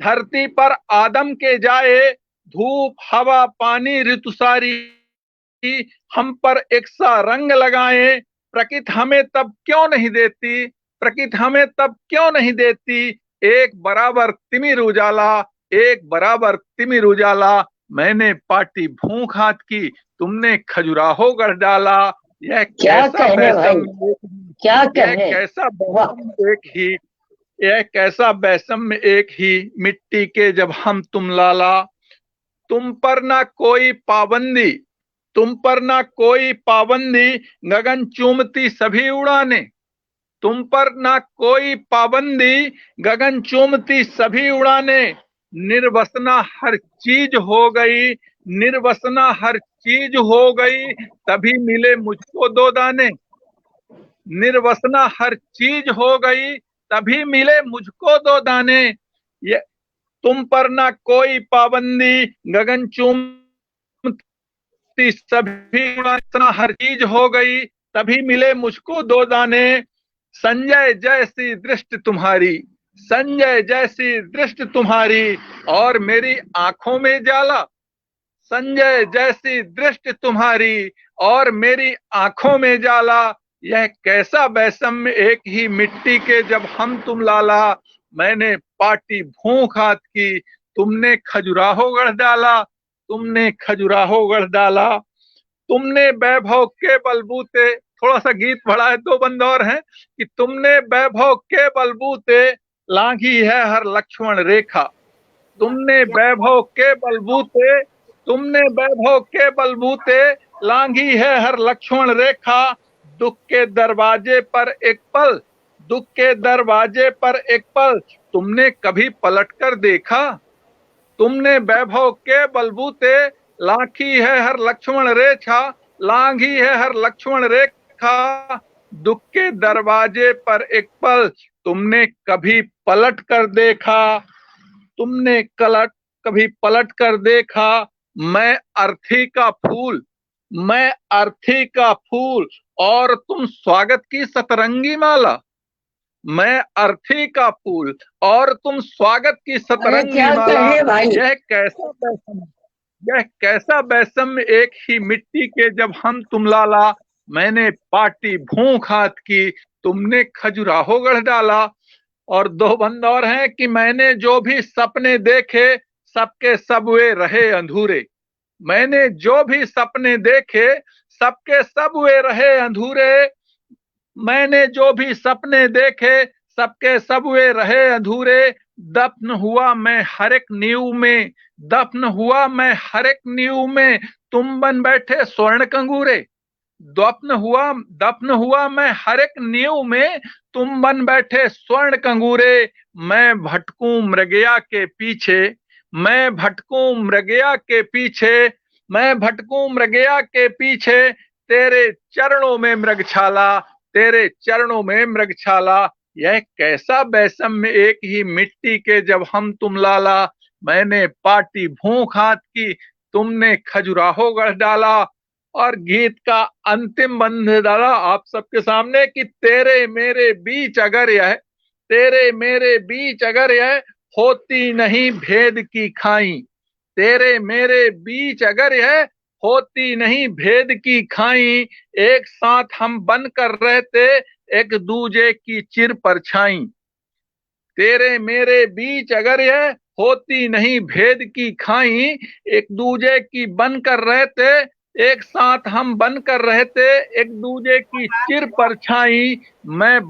धरती पर आदम के जाए। धूप हवा पानी ऋतु सारी, हम पर एक सा रंग लगाएं। प्रकृति हमें तब क्यों नहीं देती, प्रकृति हमें तब क्यों नहीं देती। एक बराबर तिमिर उजाला, एक बराबर तिमिर उजाला। मैंने पाटी भूख हाथ की, तुमने खजुराहो गढ़ डाला। यह क्या कैसा कहने भाई, बैसम, क्या यह कहने। कैसा वाह। बैसम एक ही, यह कैसा बैसम एक ही मिट्टी के जब हम तुम लाला। तुम पर ना कोई पाबंदी, तुम पर ना कोई पाबंदी, गगन चूमती सभी उड़ाने। तुम पर ना कोई पाबंदी, गगन चूमती सभी उड़ाने। निर्वसना हर चीज हो गई, निर्वसना हर चीज हो गई, तभी मिले मुझको 2 दाने। निर्वसना हर चीज हो गई, तभी मिले मुझको 2 दाने। ये तुम पर ना कोई पाबंदी, गगन चूमती सभी उड़ाना, हर चीज हो गई, तभी मिले मुझको 2 दाने। संजय जैसी दृष्टि तुम्हारी, संजय जैसी दृष्टि तुम्हारी, और मेरी आंखों में जाला। संजय जैसी दृष्टि तुम्हारी, और मेरी आंखों में जाला। यह कैसा बैसम एक ही मिट्टी के जब हम तुम लाला। मैंने पाटी भूख हाथ की, तुमने खजुराहो गढ़ डाला, तुमने खजुराहो गढ़ डाला। तुमने वैभव के बलबूते, थोड़ा सा गीत बढ़ा है, 2 बंद और हैं, कि तुमने वैभव के बलबूते लांघी है हर लक्ष्मण रेखा। तुमने वैभव के बलबूते, तुमने वैभव के बलबूते लांघी है हर लक्ष्मण रेखा। दुख के दरवाजे पर एक पल, दुख के दरवाजे पर एक पल, तुमने कभी पलट कर देखा। तुमने वैभव के बलबूते लांघी है हर लक्ष्मण रेखा, लांघी है हर लक्ष्मण रेखा। दुख के दरवाजे पर एक पल, तुमने कभी पलट कर देखा। तुमने कभी पलट कर देखा। मैं अर्थी का फूल, मैं अर्थी का फूल, और तुम स्वागत की सतरंगी माला। मैं अर्थी का फूल, और तुम स्वागत की अरे सतरंगी क्या माला। कहने भाई। यह कैसा बैसम, यह कैसा बैसम एक ही मिट्टी के जब हम तुम लाला। मैंने पाटी भूख हाथ की, तुमने खजुराहो गढ़ डाला। और 2 बंद और हैं, कि मैंने जो भी सपने देखे, सबके सब वे रहे अधूरे। मैंने जो भी सपने देखे, सबके सब वे रहे अधूरे, मैंने जो भी सपने देखे सबके सब वे रहे अधूरे, दफन हुआ मैं हर एक नींव में, दफन हुआ मैं हर एक नींव में, तुम बन बैठे स्वर्ण कंगूरे। दफन हुआ मैं हर एक नींव में, तुम बन बैठे स्वर्ण कंगूरे। मैं भटकूं मृगया के पीछे, मैं भटकूं मृगया के पीछे, मैं भटकूं मृगया के पीछे, तेरे चरणों में मृगछाला, तेरे चरणों में मृगछाला। यह कैसा वैषम्य एक ही मिट्टी के जब हम तुम लाला, मैंने पाटी भूख हाथ की, तुमने खजुराहो गढ़ डाला। और गीत का अंतिम बंध डाला आप सबके सामने कि तेरे मेरे बीच अगर यह, तेरे मेरे बीच अगर यह होती नहीं भेद की खाई, तेरे मेरे बीच अगर यह होती नहीं भेद की खाई, एक साथ हम बनकर रहते एक दूजे की चिर परछाई। तेरे मेरे बीच अगर यह होती नहीं भेद की खाई, एक दूजे की बनकर रहते, एक साथ हम बनकर रहते एक दूजे की चिर परछाई। मैं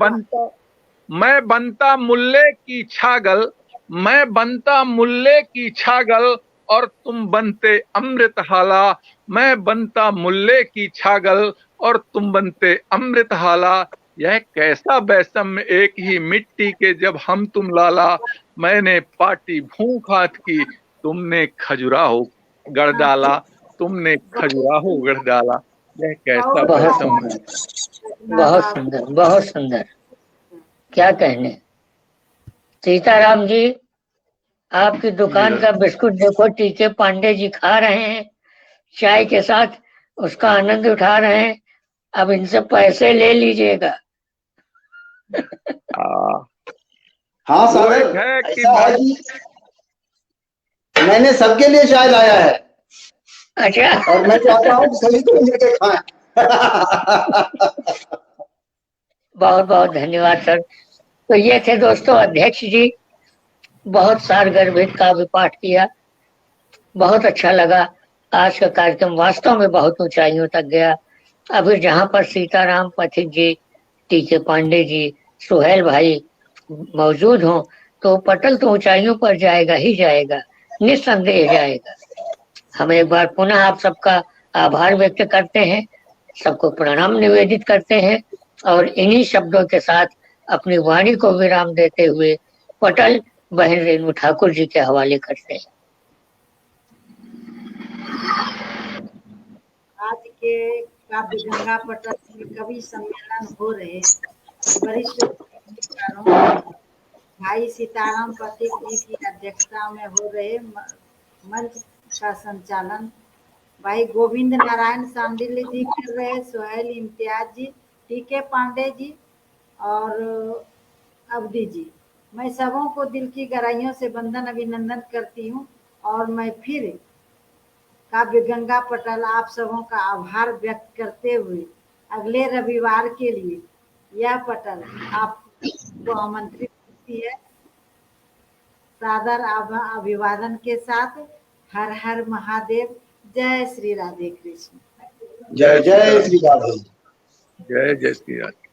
बनता मुल्ले की छागल, मैं बनता मुल्ले की छागल, और तुम बनते अमृतहाला। मैं बनता मुल्ले की छागल और तुम बनते अमृतहाला। यह कैसा वैषम्य एक ही मिट्टी के जब हम तुम लाला, मैंने पाटी भूख हाथ की, तुमने खजुराहो गढ़ डाला, तुमने खजुराहो गढ़ डाला। यह कैसा वैषम्य है। बहुत सुंदर, बहुत सुंदर, क्या कहने। सीताराम जी, आपकी दुकान का बिस्कुट देखो, टीके पांडे जी खा रहे हैं, चाय के साथ उसका आनंद उठा रहे हैं। अब इनसे पैसे ले लीजिएगा। हाँ वो सागर, एक है कि ऐसा है कि मैंने सबके लिए चाय लाया है, अच्छा, और मैं चाहता हूँ सभी को लेके खाएं। बहुत बहुत धन्यवाद सर। तो ये थे दोस्तों अध्यक्ष जी, बहुत सारगर्भित काव्य पाठ किया, बहुत अच्छा लगा। आज का कार्यक्रम वास्तव में बहुत ऊंचाइयों तक गया। अभी जहां पर सीताराम पथिक जी, टीके पांडे जी, सुहेल भाई मौजूद हों, तो पटल तो ऊंचाइयों पर जाएगा ही जाएगा, निस्संदेह जाएगा। हम एक बार पुनः आप सबका आभार व्यक्त करते हैं, सबको प्रणाम निवेदित करते हैं, और इन्हीं शब्दों के साथ अपनी वाणी को विराम देते हुए पटल बहन रेणु ठाकुर जी के हवाले करते हैं। आज के काव्य गंगा पटल में कवि सम्मेलन हो रहे वरिष्ठ भाई सीताराम पथिक जी की अध्यक्षता में हो रहे मंच का संचालन भाई गोविंद नारायण सांडिल्य जी कर रहे, सोहेल इम्तियाज जी, टीके पांडे जी और अवधि जी। मैं सबों को दिल की गहराइयों से वंदन अभिनंदन करती हूँ, और मैं फिर काव्य गंगा पटल आप सबों का आभार व्यक्त करते हुए अगले रविवार के लिए यह पटल आपको आमंत्रित करती है। सादर अभिवादन के साथ हर हर महादेव, जय श्री राधे कृष्ण। जय जय श्री राधे। जय जय श्री राधे।